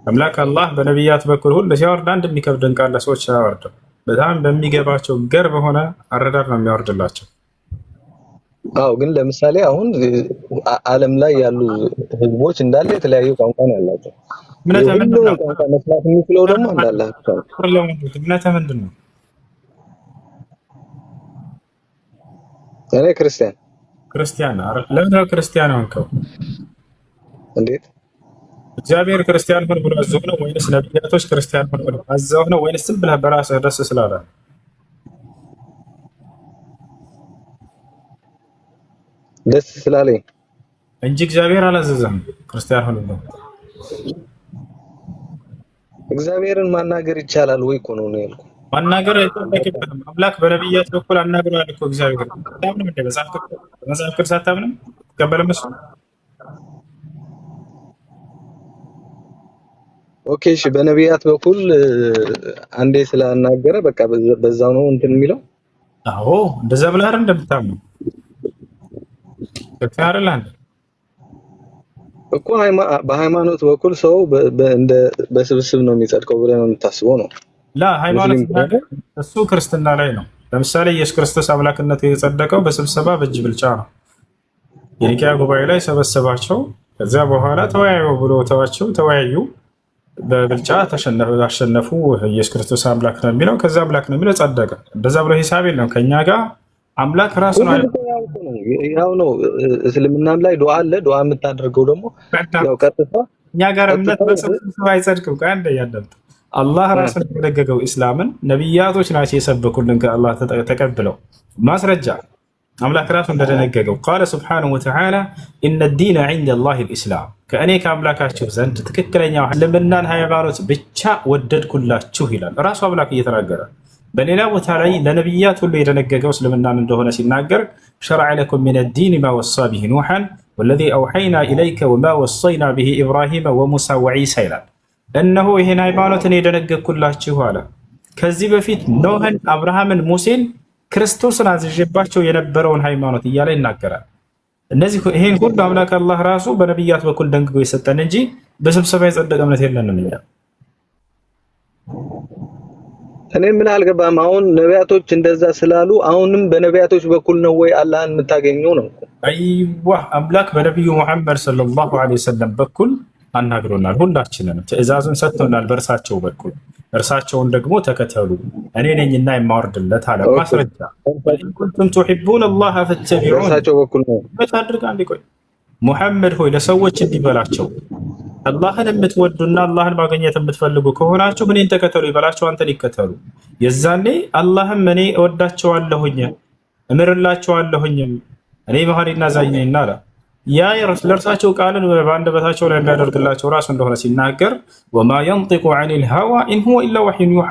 አምላክ አላህ በነቢያት በኩል ሁሉ ሲያወርድ አንድ የሚከብድን ቃል ለሰዎች አያወርድም። በጣም በሚገባቸው ገር በሆነ አረዳድ ነው የሚያወርድላቸው። አዎ ግን ለምሳሌ አሁን ዓለም ላይ ያሉ ህዝቦች እንዳለ የተለያዩ ቋንቋ ነው ያላቸው። እምነትህ ምንድን ነው? ቋንቋ መስማት የሚችለው ደግሞ እንዳለ እምነትህ ምንድን ነው? እኔ ክርስቲያን አይደል? ለምን ነው ክርስቲያን ሆንከው? እንዴት? እግዚአብሔር ክርስቲያን ሆን ብሎ አዘው ነው ወይንስ ነቢያቶች ክርስቲያን ሆን ብሎ አዘው ነው ወይንስ ዝም ብለህ በራስህ ደስ ስላለ? ደስ ስላለኝ እንጂ እግዚአብሔር አላዘዘህም ክርስቲያን ሆን ብሎ። እግዚአብሔርን ማናገር ይቻላል ወይ እኮ ነው ያልኩህ። ማናገር አይጠበቅብህም። አምላክ በነቢያት በኩል አናግሯል እኮ እግዚአብሔር። አታምንም እንደ መጽሐፍ ቅዱስ አታምንም? ትቀበልም እሱ? ኦኬ እሺ፣ በነቢያት በኩል አንዴ ስላናገረ በቃ በዛው ነው እንትን የሚለው። አዎ እንደዛ ብለህ አይደል እንደምታምነው ተካረለ አንተ እኮ በሃይማኖት በኩል ሰው እንደ በስብስብ ነው የሚጸድቀው ብለህ ነው የምታስበው ነው? ላ ሃይማኖት እሱ ክርስትና ላይ ነው። ለምሳሌ ኢየሱስ ክርስቶስ አምላክነቱ የጸደቀው በስብሰባ በእጅ ብልጫ ነው። የኒቅያ ጉባኤ ላይ ሰበሰባቸው። ከዚያ በኋላ ተወያዩ ብሎ ተዋቸው። ተወያዩ፣ በብልጫ አሸነፉ። ኢየሱስ ክርስቶስ አምላክ ነው የሚለው ከዛ አምላክ ነው የሚለው ጸደቀ። እንደዛ ብሎ ሂሳብ የለም ከኛ ጋር አምላክ ራሱ ነው። ያው ነው እስልምናም ላይ ዱዓ አለ። ዱዓ የምታደርገው ደግሞ ያው ቀጥታ እኛ ጋር እምነት በስብሰባ አይጸድቅም። ከአንደ ያደምጥ አላህ ራሱ የደነገገው ኢስላምን ነቢያቶች ናቸው የሰበኩልን ከአላህ ተቀብለው ማስረጃ አምላክ ራሱ እንደደነገገው ቃለ ሱብሓነሁ ወተዓላ ኢነ ዲነ ዒንደ ላሂ ልኢስላም ከእኔ ከአምላካችሁ ዘንድ ትክክለኛው እስልምናን ሃይማኖት ብቻ ወደድኩላችሁ ይላል ራሱ አምላክ እየተናገረ። በሌላ ቦታ ላይ ለነቢያት ሁሉ የደነገገው እስልምናን እንደሆነ ሲናገር ሸረዐ ለኩም ሚነ ዲን ማ ወሳ ቢሂ ኑሐን ወለዚ አውሐይና ኢለይከ ወማ ወሰይና ቢሂ ኢብራሂመ ወሙሳ ወዒሳ ይላል። እነሆ ይህን ሃይማኖትን የደነገግኩላችሁ አለ። ከዚህ በፊት ኖህን፣ አብርሃምን፣ ሙሴን ክርስቶስን አዝዤባቸው የነበረውን ሃይማኖት እያለ ይናገራል። እነዚህ ይሄን ሁሉ አምላክ አላህ ራሱ በነቢያት በኩል ደንግጎ የሰጠን እንጂ በስብሰባ የጸደቀ እምነት የለንም እኛ። እኔ ምን አልገባም። አሁን ነቢያቶች እንደዛ ስላሉ አሁንም በነቢያቶች በኩል ነው ወይ አላህን የምታገኘው ነው? አይዋ አምላክ በነቢዩ ሙሐመድ ሰለላሁ ዐለይሂ ወሰለም በኩል አናግሮናል። ሁላችንንም ትእዛዙን ሰጥቶናል በእርሳቸው በኩል። እርሳቸውን ደግሞ ተከተሉ እኔ ነኝና የማወርድለት አለ። ማስረጃ ኩንቱም ቱሒቡነ አላህ ፈተቢዑን እርሳቸው በኩል ነው አድርግ። አንዴ ቆይ ሙሐመድ ሆይ ለሰዎች እንዲበላቸው አላህን የምትወዱና አላህን ማግኘት የምትፈልጉ ከሆናችሁ እኔን ተከተሉ ይበላቸው፣ አንተን ይከተሉ። የዛኔ አላህም እኔ እወዳቸዋለሁኝ እምርላቸዋለሁኝም እኔ መሐሪና አዛኝ ነኝና አለ። ያ ለእርሳቸው ቃልን በአንደበታቸው ላይ የሚያደርግላቸው ራሱ እንደሆነ ሲናገር ወማ የንጢቁ ዐኒል ሀዋ ኢን ሁወ ኢላ ወሕዩን ዩሓ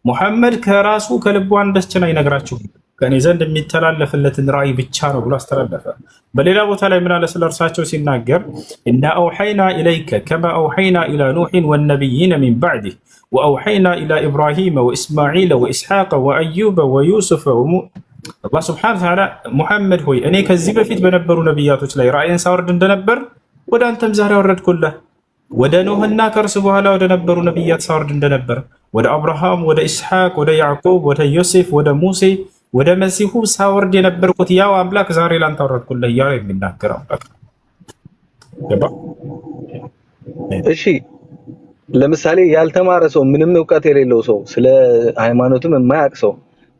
ሙሐመድ ከራሱ ከልቡ አንዳችን አይነግራችሁም ከእኔ ዘንድ የሚተላለፍለትን ራእይ ብቻ ነው ብሎ አስተላለፈ። በሌላ ቦታ ላይ ምን አለ ስለ እርሳቸው ሲናገር ኢና አውሐይና ኢለይከ ከማ አውሐይና ኢላ ኑሕን ወነቢይነ ሚን ባዕዲህ ወአውሐይና ኢላ ኢብራሂመ ወኢስማዒለ ወኢስሓቀ ወአዩበ ወዩሱፈ አላህ ስብሐነሁ ወተዓላ ሙሐመድ ሆይ እኔ ከዚህ በፊት በነበሩ ነቢያቶች ላይ ራእይን ሳወርድ እንደነበር ወደ አንተም ዛሬ አወረድኩልህ። ወደ ኖህና ከእርሱ በኋላ ወደ ነበሩ ነቢያት ሳወርድ እንደነበር ወደ አብርሃም፣ ወደ ኢስሐቅ፣ ወደ ያዕቆብ፣ ወደ ዮሴፍ፣ ወደ ሙሴ፣ ወደ መሲሁ ሳወርድ የነበርኩት ያው አምላክ ዛሬ ላንተ አወረድኩልህ እያለ የሚናገር አምላክ ነው። እሺ ለምሳሌ ያልተማረ ሰው ምንም እውቀት የሌለው ሰው ስለ ሃይማኖትም የማያውቅ ሰው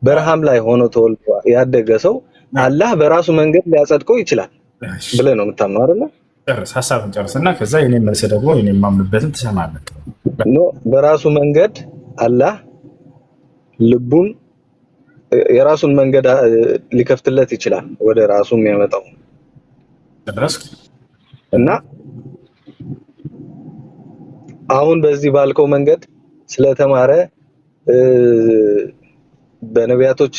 በረሃም ላይ ሆኖ ተወልዶ ያደገ ሰው አላህ በራሱ መንገድ ሊያጸድቀው ይችላል ብለህ ነው የምታምነው አይደለ? ጨርስ፣ ሀሳብን ጨርስና ከዛ የኔን መልስ ደግሞ የኔን የማምንበትን ትሰማለህ። በራሱ መንገድ አላህ ልቡን የራሱን መንገድ ሊከፍትለት ይችላል ወደ ራሱ የሚያመጣው እና አሁን በዚህ ባልከው መንገድ ስለተማረ በነቢያቶች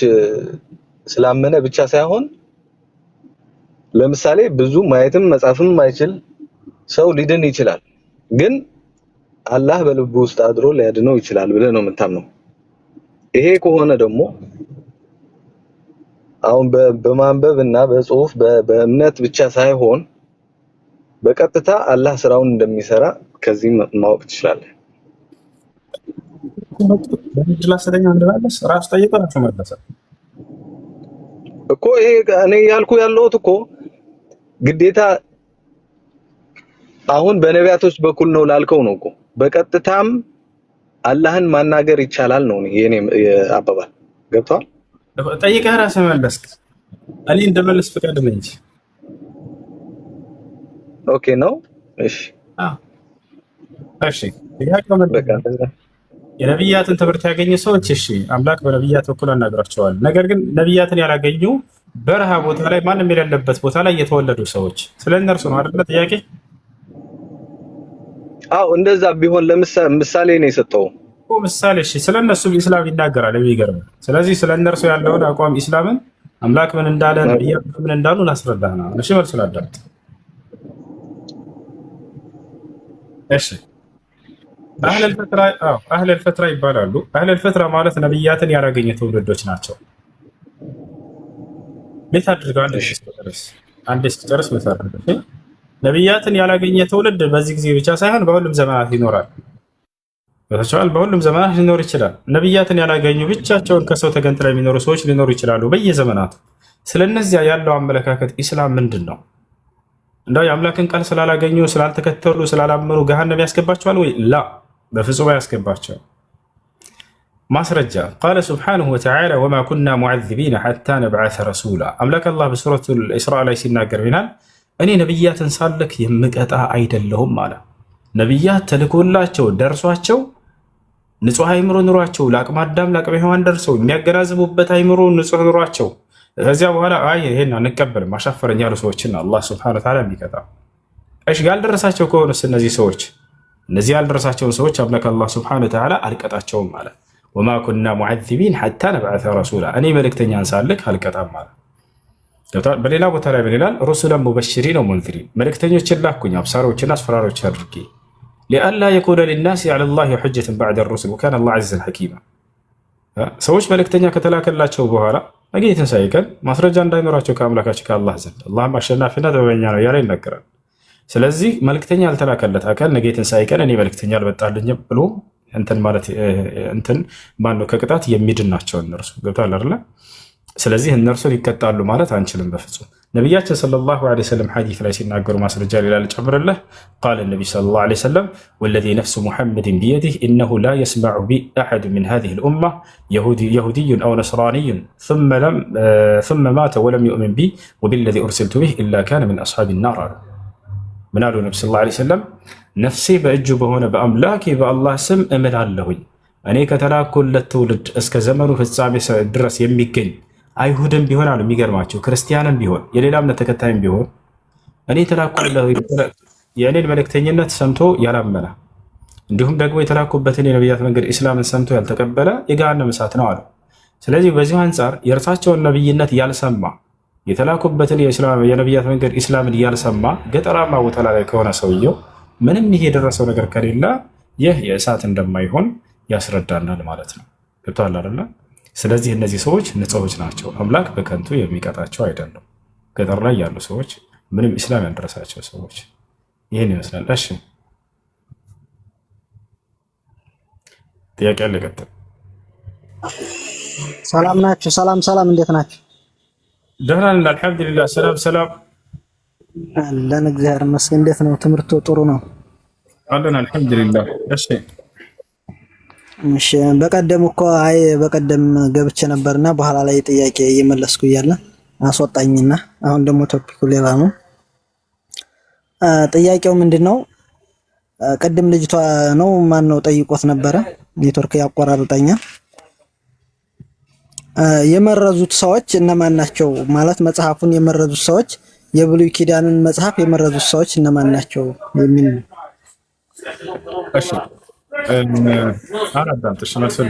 ስላመነ ብቻ ሳይሆን ለምሳሌ ብዙ ማየትም መጻፍም ማይችል ሰው ሊድን ይችላል፣ ግን አላህ በልቡ ውስጥ አድሮ ሊያድነው ይችላል ብለህ ነው የምታምነው። ይሄ ከሆነ ደግሞ አሁን በማንበብ እና በጽሁፍ በእምነት ብቻ ሳይሆን በቀጥታ አላህ ስራውን እንደሚሰራ ከዚህ ማወቅ ትችላለህ። በእድል አሰተኛ እንደባለስ ራስ ጠይቀው ነው ተመለሰ እኮ ይሄ እኔ ያልኩ ያለሁት እኮ ግዴታ አሁን በነቢያቶች በኩል ነው ላልከው ነው እኮ በቀጥታም አላህን ማናገር ይቻላል ነው የኔ አባባል። ገብቷል? ጠይቀህ ራስህ መለስክ። እኔ እንደመለስ ፈቃደኛ ነኝ። ኦኬ ነው። እሺ እሺ ጥያቄው ምንድን ነው? የነቢያትን ትምህርት ያገኙ ሰዎች እሺ አምላክ በነቢያት በኩል አናግራቸዋል። ነገር ግን ነቢያትን ያላገኙ በረሃ ቦታ ላይ ማንም የሌለበት ቦታ ላይ የተወለዱ ሰዎች ስለ እነርሱ ነው አይደለ ጥያቄ? አዎ እንደዛ ቢሆን ለምሳሌ ነው የሰጠው ምሳሌ። እሺ ስለ እነሱ ኢስላም ይናገራል የሚገርም። ስለዚህ ስለ እነርሱ ያለውን አቋም ኢስላምን አምላክ ምን እንዳለ ነቢያት ምን እንዳሉ ላስረዳህ ነው። እሺ መልስ ላዳምጥ። እሺ አህለል ፈትራ ይባላሉ። አህለል ፈትራ ማለት ነቢያትን ያላገኘ ትውልዶች ናቸው። ቤት አድርገው አንድ እስኪጨርስ መሰረት ነቢያትን ያላገኘ ትውልድ በዚህ ጊዜ ብቻ ሳይሆን በሁሉም ዘመናት ይኖራል። በሁሉም ዘመናት ሊኖር ይችላል። ነቢያትን ያላገኙ ብቻቸውን ከሰው ተገንጥለው የሚኖሩ ሰዎች ሊኖሩ ይችላሉ በየዘመናቱ። ስለነዚያ ያለው አመለካከት ኢስላም ምንድን ነው? እንደው የአምላክን ቃል ስላላገኙ ስላልተከተሉ ስላላመኑ ገሃነም ያስገባቸዋል ወይ? ላ በፍጹም አያስገባቸው። ማስረጃ ቃለ ሱብሓነሁ ወተዓላ ወማ ኩና ሙዐዚቢነ ሐታ ነብዐሰ ረሱላ። አምላክ አላህ በሱረቱል ኢስራ ላይ ሲናገር ይላል እኔ ነቢያትን ሳልክ የምቀጣ አይደለሁም አለ። ነቢያት ተልኮላቸው ደርሷቸው ንጹሕ አይምሮ ኑሯቸው ለአቅመ አዳም ለአቅመ ሔዋን ደርሰው የሚያገናዝቡበት አይምሮ ንጹሕ ኑሯቸው ከዚያ በኋላ አይ ይሄን አንቀበልም አሻፈረኝ ያሉ ሰዎችን አላህ ሱብሓነሁ ወተዓላ የሚቀጣ። እሺ ያልደረሳቸው ከሆነስ እነዚህ ያልደረሳቸውን ሰዎች አምላክ አላህ ሱብሓነሁ ወተዓላ አልቀጣቸውም ማለት ወማ ኩና ሙዐዚቢን ሐታ ነብዐሰ ረሱላ እኔ መልእክተኛን ሳልክ አልቀጣም ማለት። በሌላ ቦታ ላይ ምን ይላል? ሩሱለን ሙበሽሪን ወሙንዚሪን መልእክተኞችን ላኩኝ አብሳሪዎችና አስፈራሪዎች አድርጌ ሊአላ የኩነ ሊናሲ ዐለላሂ ሑጀተን በዕደ ሩሱል ወካነ አላሁ ዐዚዘን ሐኪማ። ሰዎች መልእክተኛ ከተላከላቸው በኋላ ነገ የትንሣኤ ቀን ማስረጃ እንዳይኖራቸው ከአምላካቸው ከአላህ ዘንድ አላህም አሸናፊና ጥበበኛ ነው እያለ ይናገራል። ስለዚህ መልእክተኛ ያልተላከለት አካል ነገ የትንሣኤ ቀን እኔ መልእክተኛ አልመጣልኝም ብሎ ማነው ከቅጣት የሚድን ናቸው እነርሱ። ገብቶሃል አይደለ? ስለዚህ እነርሱን ይቀጣሉ ማለት አንችልም በፍጹም። ነቢያችን ሰለላሁ ዐለይሂ ወሰለም ሐዲስ ላይ ሲናገሩ ማስረጃ ሌላ ልጨምርልህ። ቃለ ነቢይ ሰለላሁ ዐለይሂ ወሰለም ወለዚ ነፍሱ ሙሐመድን ቢየዲህ ኢነሁ ላ የስመዑ ቢ አሐዱ ሚን ሃዚሂል ኡማ የሁድዩን አው ነስራንዩን ሱመ ማተ ወለም ዩእሚን ቢ ወቢለዚ ኡርሲልቱ ቢህ ኢላ ካነ ሚን አስሓቢ ናር አሉ። ምን አሉ ነቢ ሰለላሁ ዐለይሂ ወሰለም? ነፍሴ በእጁ በሆነ በአምላኬ በአላህ ስም እምላለሁኝ እኔ ከተላኩለት ትውልድ እስከ ዘመኑ ፍጻሜ ድረስ የሚገኝ አይሁድም ቢሆን አሉ። የሚገርማቸው ክርስቲያንም ቢሆን የሌላ እምነት ተከታይም ቢሆን እኔ የእኔን መልእክተኝነት ሰምቶ ያላመነ እንዲሁም ደግሞ የተላኩበትን የነቢያት መንገድ ኢስላምን ሰምቶ ያልተቀበለ የገሃነም እሳት ነው አሉ። ስለዚህ በዚሁ አንጻር የእርሳቸውን ነብይነት ያልሰማ የተላኩበትን የነቢያት መንገድ ኢስላምን ያልሰማ ገጠራማ ቦታ ላይ ከሆነ ሰውየው ምንም ይሄ የደረሰው ነገር ከሌለ ይህ የእሳት እንደማይሆን ያስረዳናል ማለት ነው። ገብቶሃል አይደለ? ስለዚህ እነዚህ ሰዎች ንጹሖች ናቸው። አምላክ በከንቱ የሚቀጣቸው አይደለም። ገጠር ላይ ያሉ ሰዎች ምንም ኢስላም ያልደረሳቸው ሰዎች ይህን ይመስላል። እሺ ጥያቄ አለ? ቀጥል። ሰላም ናችሁ? ሰላም እንዴት ናችሁ? ደህና ነን አልሐምዱሊላህ። ሰላም አለን እግዚአብሔር ይመስገን። እንዴት ነው ትምህርቱ? ጥሩ ነው አለን አልሐምዱሊላህ። እሺ በቀደም ገብቼ ነበርና በኋላ ላይ ጥያቄ እየመለስኩ እያለ አስወጣኝና አሁን ደግሞ ቶፒኩ ሌላ ነው። ጥያቄው ምንድነው? ቅድም ልጅቷ ነው ማን ነው ጠይቆት ነበረ፣ ኔትወርክ ያቆራርጠኛል። የመረዙት ሰዎች እነማን ናቸው? ማለት መጽሐፉን የመረዙት ሰዎች የብሉይ ኪዳንን መጽሐፍ የመረዙት ሰዎች እነማን ናቸው የሚል ነው። እሺ አዳምጥ። መልሱን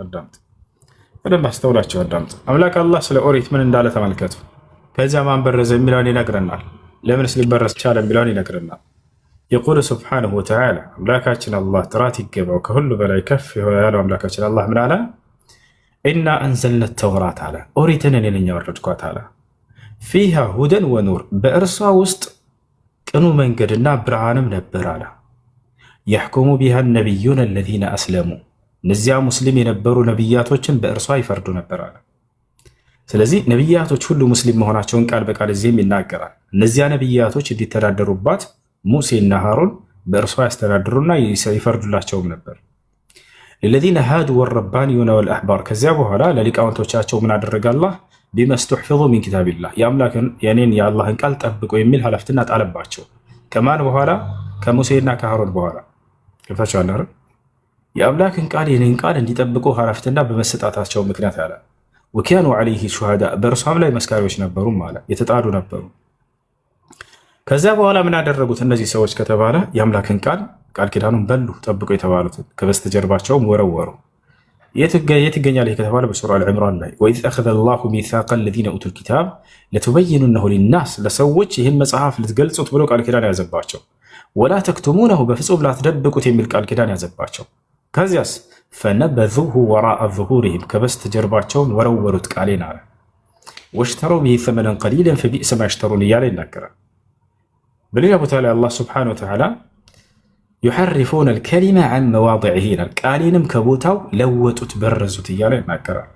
አዳምጥ፣ በደንብ አስተውላቸው አዳምጥ። አምላክ አላህ ስለ ኦሪት ምን እንዳለ ተመልከቱ። ከዚያ ማን በረዘ የሚለውን ይነግረናል። ለምንስ ሊበረዝ ቻለ የሚለውን ይነግረናል። የቁል ስብሓነሁ ወተዓላ አምላካችን አላህ ጥራት ይገባው ከሁሉ በላይ ከፍ ያለው አምላካችን አላህ ምን አለ? ኢና አንዘልነ ተውራት አለ ኦሪትን እኔ ነኝ ያወረድኳት አለ ፊሃ ሁደን ወኑር በእርሷ ውስጥ ቅኑ መንገድና ብርሃንም ነበር አለ የሕኩሙ ቢሃ ነቢዩን አለዚነ አስለሙ እነዚያ ሙስሊም የነበሩ ነቢያቶችን በእርሷ ይፈርዱ ነበር አለ። ስለዚህ ነቢያቶች ሁሉ ሙስሊም መሆናቸውን ቃል በቃል እዚህም ይናገራል። እነዚያ ነቢያቶች እንዲተዳደሩባት ሙሴና ሃሩን በእርሷ ያስተዳድሩና ይፈርዱላቸውም ነበር። ለለዚነ ሃዱ ወረባኒዩነ ወልአሕባር ከዚያ በኋላ ለሊቃውንቶቻቸው ምን አደረገ አላህ ቢመስተሕፊዙ ሚን ኪታቢላህ የአምላክን የኔን የአላህን ቃል ጠብቆ የሚል ኃላፊነትና ጣለባቸው። ከማን በኋላ? ከሙሴና ከሃሩን በኋላ። ገብታችኋል አይደል? የአምላክን ቃል የኔን ቃል እንዲጠብቁ ኃላፊነትና በመሰጣታቸው ምክንያት አለ። ወካኑ ዐለይሂ ሹሃዳ በእርሷም ላይ መስካሪዎች ነበሩ ማለት የተጣዱ ነበሩ። ከዚያ በኋላ ምን ያደረጉት እነዚህ ሰዎች ከተባለ የአምላክን ቃል ኪዳኑን በሉ ጠብቆ የተባሉትን ከበስተጀርባቸውም ወረወሩ። የት ይገኛል ይህ ከተባለ በሱራ አልዕምራን ላይ ወኢዝ አኸዘ አላሁ ሚሳቀ አለዚነ ኡቱል ኪታብ ለቱበይኑነሁ ሊናስ ለሰዎች ይህን መጽሐፍ ልትገልጹት ብሎ ቃል ኪዳን ያዘባቸው። ወላ ተክቱሙነሁ በፍጹም ላትደብቁት የሚል ቃል ኪዳን ያዘባቸው። ከዚያስ ፈነበዙሁ ወራአ ዙሁሪሂም ከበስተጀርባቸውን ወረወሩት ቃሌን አለ። ወሽተረው ቢሂ ሰመነን ቀሊለን ፈቢእሰ ማ የሽተሩን እያለ ይናገራል። በሌላ ቦታ ላይ አላህ ሱብሓነሁ ወተዓላ ዩሐሪፉነ አልከሊመ ዐን መዋዲዒሂ ይላል። ቃሌንም ከቦታው ለወጡት በረዙት እያለ ይናገራል።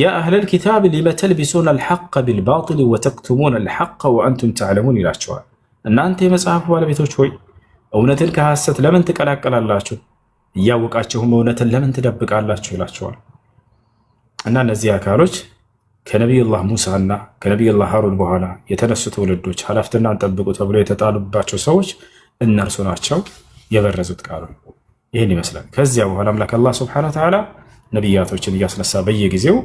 ያ አህለል ኪታብ ሊመ ተልቢሱነ አልሐቀ ቢልባጢል ወተክቱሙነ አልሐቀ ወአንቱም ተዕለሙን ይላቸዋል። እናንተ የመጽሐፉ ባለቤቶች ሆይ እውነትን ከሐሰት ለምን ትቀላቀላላችሁ? እያወቃችሁም እውነትን ለምን ትደብቃላችሁ? ይላቸዋል። እና እነዚህ አካሎች ከነቢዩላህ ሙሳና ከነቢዩላህ ሃሩን በኋላ የተነሱ ትውልዶች ኃላፊነትን ጠብቁ ተብሎ የተጣሉባቸው ሰዎች እነርሱ ናቸው የበረዙት ቃሉ። ይህን ይመስላል። ከዚያ በኋላ አምላክ አላህ ሱብሓነሁ ወተዓላ ነቢያቶችን እያስነሳ በየጊዜው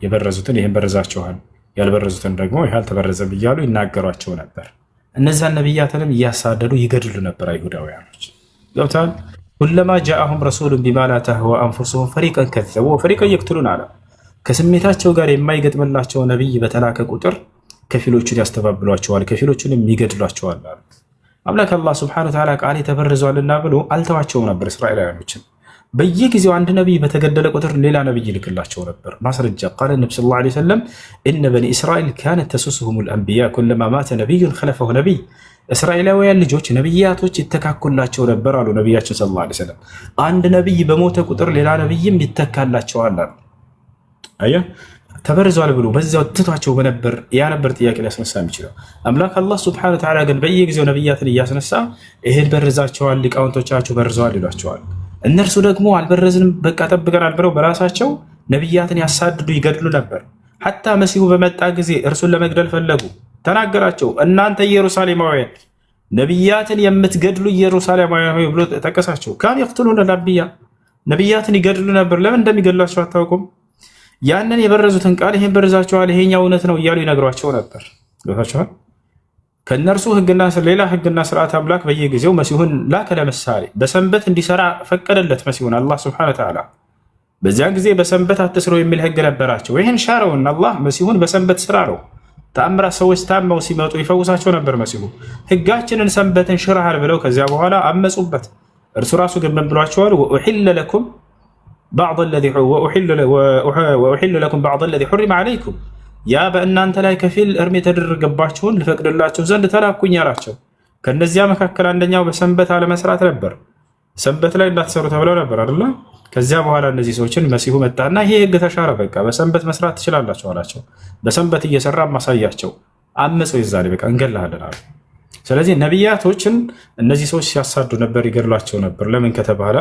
የበረዙትን ይህን በረዛችኋል፣ ያልበረዙትን ደግሞ ይህ አልተበረዘም እያሉ ይናገሯቸው ነበር። እነዚያን ነቢያትንም እያሳደዱ ይገድሉ ነበር አይሁዳውያኖች። ገብተዋል። ኩለማ ጃአሁም ረሱሉን ቢማ ላ ተህዋ አንፉሱሁም ፈሪቀን ከዘቡ ወፈሪቀን የቅትሉን አለ። ከስሜታቸው ጋር የማይገጥምላቸው ነቢይ በተላከ ቁጥር ከፊሎቹን ያስተባብሏቸዋል፣ ከፊሎቹንም ይገድሏቸዋል አሉ። አምላክ አላህ ሱብሓነሁ ወተዓላ ቃሌ ተበርዟልና ብሎ አልተዋቸውም ነበር። እስራኤላውያኖችን በየጊዜው አንድ ነቢይ በተገደለ ቁጥር ሌላ ነቢይ ይልክላቸው ነበር። ማስረጃ ቃለ ነቢ ሰለላሁ ዐለይሂ ወሰለም ኢነ በኒ እስራኤል ካነት ተሱስሁሙል አንቢያ ኩለማ ማተ ነቢዩን ኸለፈሁ ነቢይ እስራኤላውያን ልጆች ነቢያቶች ይተካኩላቸው ነበር አሉ ነቢያችን ሰለላሁ ዐለይሂ ወሰለም። አንድ ነቢይ በሞተ ቁጥር ሌላ ነቢይም ይተካላቸዋል አሉ። አየህ ተበርዟል ብሎ በዚያው ትቷቸው በነበር ያ ነበር ጥያቄ ሊያስነሳ የሚችለው። አምላክ አላህ ሱብሓነሁ ወተዓላ ግን በየጊዜው ነቢያትን እያስነሳ ይህን በርዛቸዋል፣ ሊቃውንቶቻቸው በርዘዋል ይሏቸዋል። እነርሱ ደግሞ አልበረዝንም በቃ ጠብቀናል ብለው በራሳቸው ነቢያትን ያሳድዱ ይገድሉ ነበር። ሐታ መሲሁ በመጣ ጊዜ እርሱን ለመግደል ፈለጉ። ተናገራቸው፣ እናንተ ኢየሩሳሌማውያን ነቢያትን የምትገድሉ ኢየሩሳሌማውያን ሆይ ብሎ ጠቀሳቸው። ካን የቅትሉነ አልአንቢያ ነቢያትን ይገድሉ ነበር። ለምን እንደሚገድሏቸው አታውቁም? ያንን የበረዙትን ቃል ይሄን በርዛችኋል፣ ይሄኛው እውነት ነው እያሉ ይነግሯቸው ነበር። ገብታችኋል? ከእነርሱ ሌላ ህግና ስርዓት አምላክ በየጊዜው መሲሁን ላከ። ለምሳሌ በሰንበት እንዲሰራ ፈቀደለት መሲሁን አላህ ሱብሓነሁ ወተዓላ። በዚያን ጊዜ በሰንበት አትስሩ የሚል ህግ ነበራቸው። ይህን ሻረውና አላህ መሲሁን በሰንበት ስራ ነው። ተአምራት ሰዎች ታመው ሲመጡ ይፈውሳቸው ነበር መሲሁ። ህጋችንን ሰንበትን ሽረሃል ብለው ከዚያ በኋላ አመፁበት። እርሱ ራሱ ግን ምን ብሏቸዋል? ወኡሒለ ለኩም ባዕድ ለዚ ሑሪመ ዐለይኩም ያ በእናንተ ላይ ከፊል እርም የተደረገባቸውን ልፈቅድላቸው ዘንድ ተላኩኝ አላቸው። ከእነዚያ መካከል አንደኛው በሰንበት አለመስራት ነበር። ሰንበት ላይ እንዳትሰሩ ተብለው ነበር አይደለ? ከዚያ በኋላ እነዚህ ሰዎችን መሲሁ መጣና ይሄ ህግ ተሻረ፣ በቃ በሰንበት መስራት ትችላላቸው አላቸው። በሰንበት እየሰራ ማሳያቸው አመፁ። ይዛኔ በቃ እንገላለን አሉ። ስለዚህ ነቢያቶችን እነዚህ ሰዎች ሲያሳዱ ነበር፣ ይገድሏቸው ነበር። ለምን ከተባለ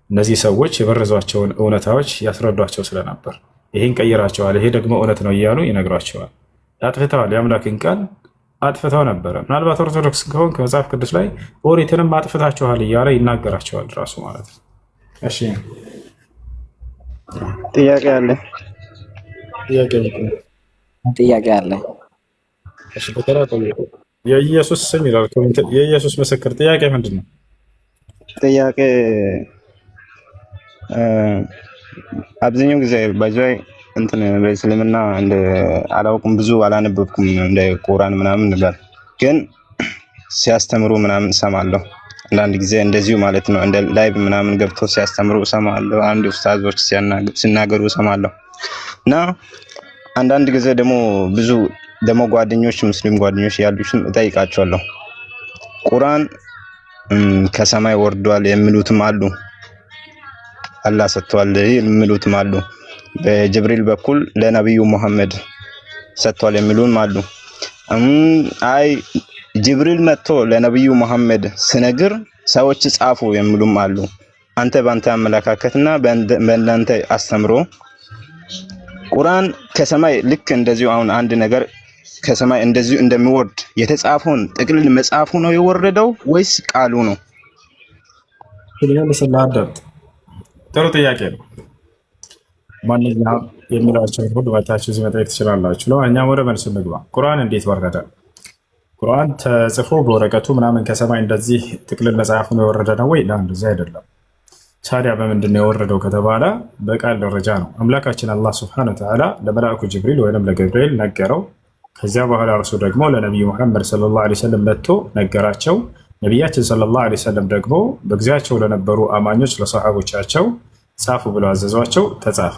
እነዚህ ሰዎች የበረዟቸውን እውነታዎች ያስረዷቸው ስለነበር ይህን ቀይራቸዋል፣ ይሄ ደግሞ እውነት ነው እያሉ ይነግሯቸዋል። አጥፍተዋል፣ የአምላክን ቃል አጥፍተው ነበረ። ምናልባት ኦርቶዶክስ ከሆን ከመጽሐፍ ቅዱስ ላይ ኦሪትንም አጥፍታችኋል እያለ ይናገራቸዋል ራሱ ማለት ነው። እሺ ጥያቄ አለ። እሺ በተራ ጠይቁ። የኢየሱስ ስም ይላል የኢየሱስ ምስክር ጥያቄ ምንድን ነው? ጥያቄ አብዛኛው ጊዜ ባይዘይ እንትን በእስልምና እንደ አላውቅም ብዙ አላነበብኩም እንደ ቁርአን ምናምን ነገር ግን ሲያስተምሩ ምናምን ሰማለሁ። አንዳንድ ጊዜ እንደዚሁ ማለት ነው እንደ ላይቭ ምናምን ገብቶ ሲያስተምሩ ሰማለሁ። አንድ ኡስታዞች ሲናገሩ ሰማለሁ። እና አንዳንድ ጊዜ ደግሞ ብዙ ደግሞ ጓደኞች ሙስሊም ጓደኞች ያሉትን እጠይቃቸዋለሁ። ቁርአን ከሰማይ ወርዷል የሚሉትም አሉ፣ አላህ ሰጥቷል የሚሉትም አሉ። በጅብሪል በኩል ለነብዩ መሐመድ ሰጥቷል የሚሉም አሉ። አይ ጅብሪል መጥቶ ለነብዩ መሐመድ ሲነግር ሰዎች ጻፉ የሚሉም አሉ። አንተ ባንተ አመለካከትና በእናንተ አስተምሮ ቁርአን ከሰማይ ልክ እንደዚሁ አሁን አንድ ነገር ከሰማይ እንደዚሁ እንደሚወርድ የተጻፈውን ጥቅልል መጽሐፉ ነው የወረደው ወይስ ቃሉ ነው? ጥሩ ጥያቄ ነው። ማንኛውም የሚላቸውን ሁሉ መታችሁ እዚህ መጠየቅ ትችላላችሁ። ለማንኛውም ወደ መልሱ እንግባ። ቁርአን እንዴት ወረደ? ቁርአን ተጽፎ በወረቀቱ ምናምን ከሰማይ እንደዚህ ጥቅልል መጽሐፉ ነው የወረደ ነው ወይ? እንደዚህ አይደለም። ታዲያ በምንድን ነው የወረደው ከተባለ በቃል ደረጃ ነው። አምላካችን አላህ ሱብሓነሁ ወተዓላ ለመልአኩ ጅብሪል ወይም ለገብርኤል ነገረው። ከዚያ በኋላ እርሱ ደግሞ ለነቢዩ መሐመድ ሰለላሁ ዐለይሂ ወሰለም መጥቶ ነገራቸው። ነቢያችን ሰለላሁ ዐለይሂ ወሰለም ደግሞ በጊዜያቸው ለነበሩ አማኞች ለሰሃቦቻቸው ጻፉ ብለው አዘዟቸው። ተጻፈ።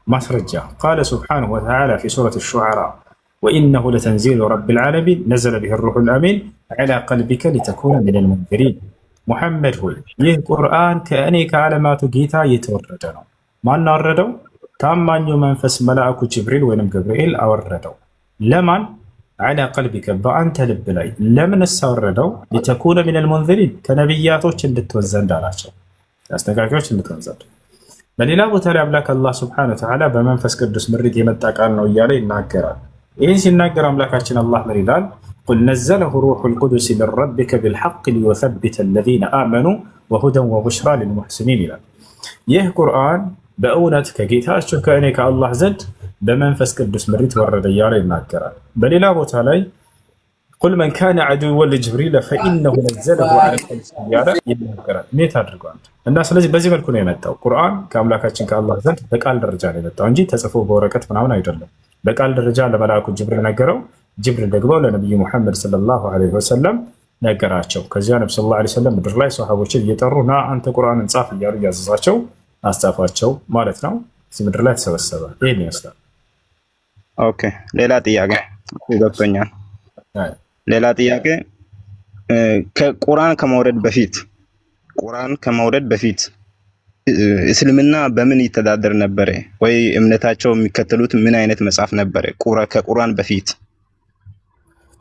ማስረጃ ቃለ ሱብሓነሁ ወተዓላ ፊ ሱረት ሹዓራ ወኢነሁ ለተንዚሉ ረቢል ዓለሚን ነዘለ ቢሂ ሩሑል አሚን ዐላ ቀልቢከ ሊተኩነ ሚነል ሙንዚሪን። ሙሐመድ ሆይ ይህ ቁርአን ከእኔ ከዓለማቱ ጌታ የተወረደ ነው። ማን አወረደው? ታማኙ መንፈስ መልአኩ ጅብሪል ወይም ገብርኤል አወረደው። ለማን? ዐላ ቀልቢከ በአንተ ልብ ላይ። ለምን አወረደው? ሊተኩነ ሚነል ሙንዚሪን ከነቢያቶች እንድትሆን ዘንድ አላቸው፣ አስጠንቃቂዎች እንድትሆን ዘንድ። በሌላ ቦታ ላይ አምላክ አላህ ሱብሓነሁ ወተዓላ በመንፈስ ቅዱስ ምሪት የመጣ ቃል ነው እያለ ይናገራል። ይህን ሲናገር አምላካችን አላህ ምን ይላል? ቁል ነዘለሁ ሩሑል ቁዱስ ሚን ረቢከ ቢልሐቅ ሊዩሰቢተ አለዚነ አመኑ ወሁደን ወቡሽራ ሊልሙሕሲኒን ይላል። ይህ ቁርአን በእውነት ከጌታችሁ ከእኔ ከአላህ ዘንድ በመንፈስ ቅዱስ ምሪት ወረደ እያለ ይናገራል። በሌላ ቦታ ላይ ቁል መን ካነ ዐዱወን ሊጅብሪል ፈኢነሁ ነዘለሁ ዐላ ቀልቢከ እያለ ይናገራል። ሜት አድርጓል። እና ስለዚህ በዚህ መልኩ ነው የመጣው ቁርአን ከአምላካችን ከአላህ ዘንድ በቃል ደረጃ ነው የመጣው እንጂ ተጽፎ በወረቀት ምናምን አይደለም። በቃል ደረጃ ለመልአኩ ጅብሪል ነገረው። ጅብሪል ደግሞ ለነቢዩ ሙሐመድ ሰለላሁ ዐለይሂ ወሰለም ነገራቸው። ከዚያ ነብዩ ሰለላሁ ዐለይሂ ወሰለም ምድር ላይ ሰሃቦችን እየጠሩ ና አንተ ቁርአንን ጻፍ እያሉ እያዘዛቸው አስጻፋቸው ማለት ነው። እዚህ ምድር ላይ ተሰበሰበ። ይሄን ይመስላል። ኦኬ፣ ሌላ ጥያቄ ገብቶኛል። ሌላ ጥያቄ ከቁርአን ከመውረድ በፊት እስልምና በምን ይተዳደር ነበረ? ወይ እምነታቸው የሚከተሉት ምን አይነት መጽሐፍ ነበረ ከቁርአን በፊት?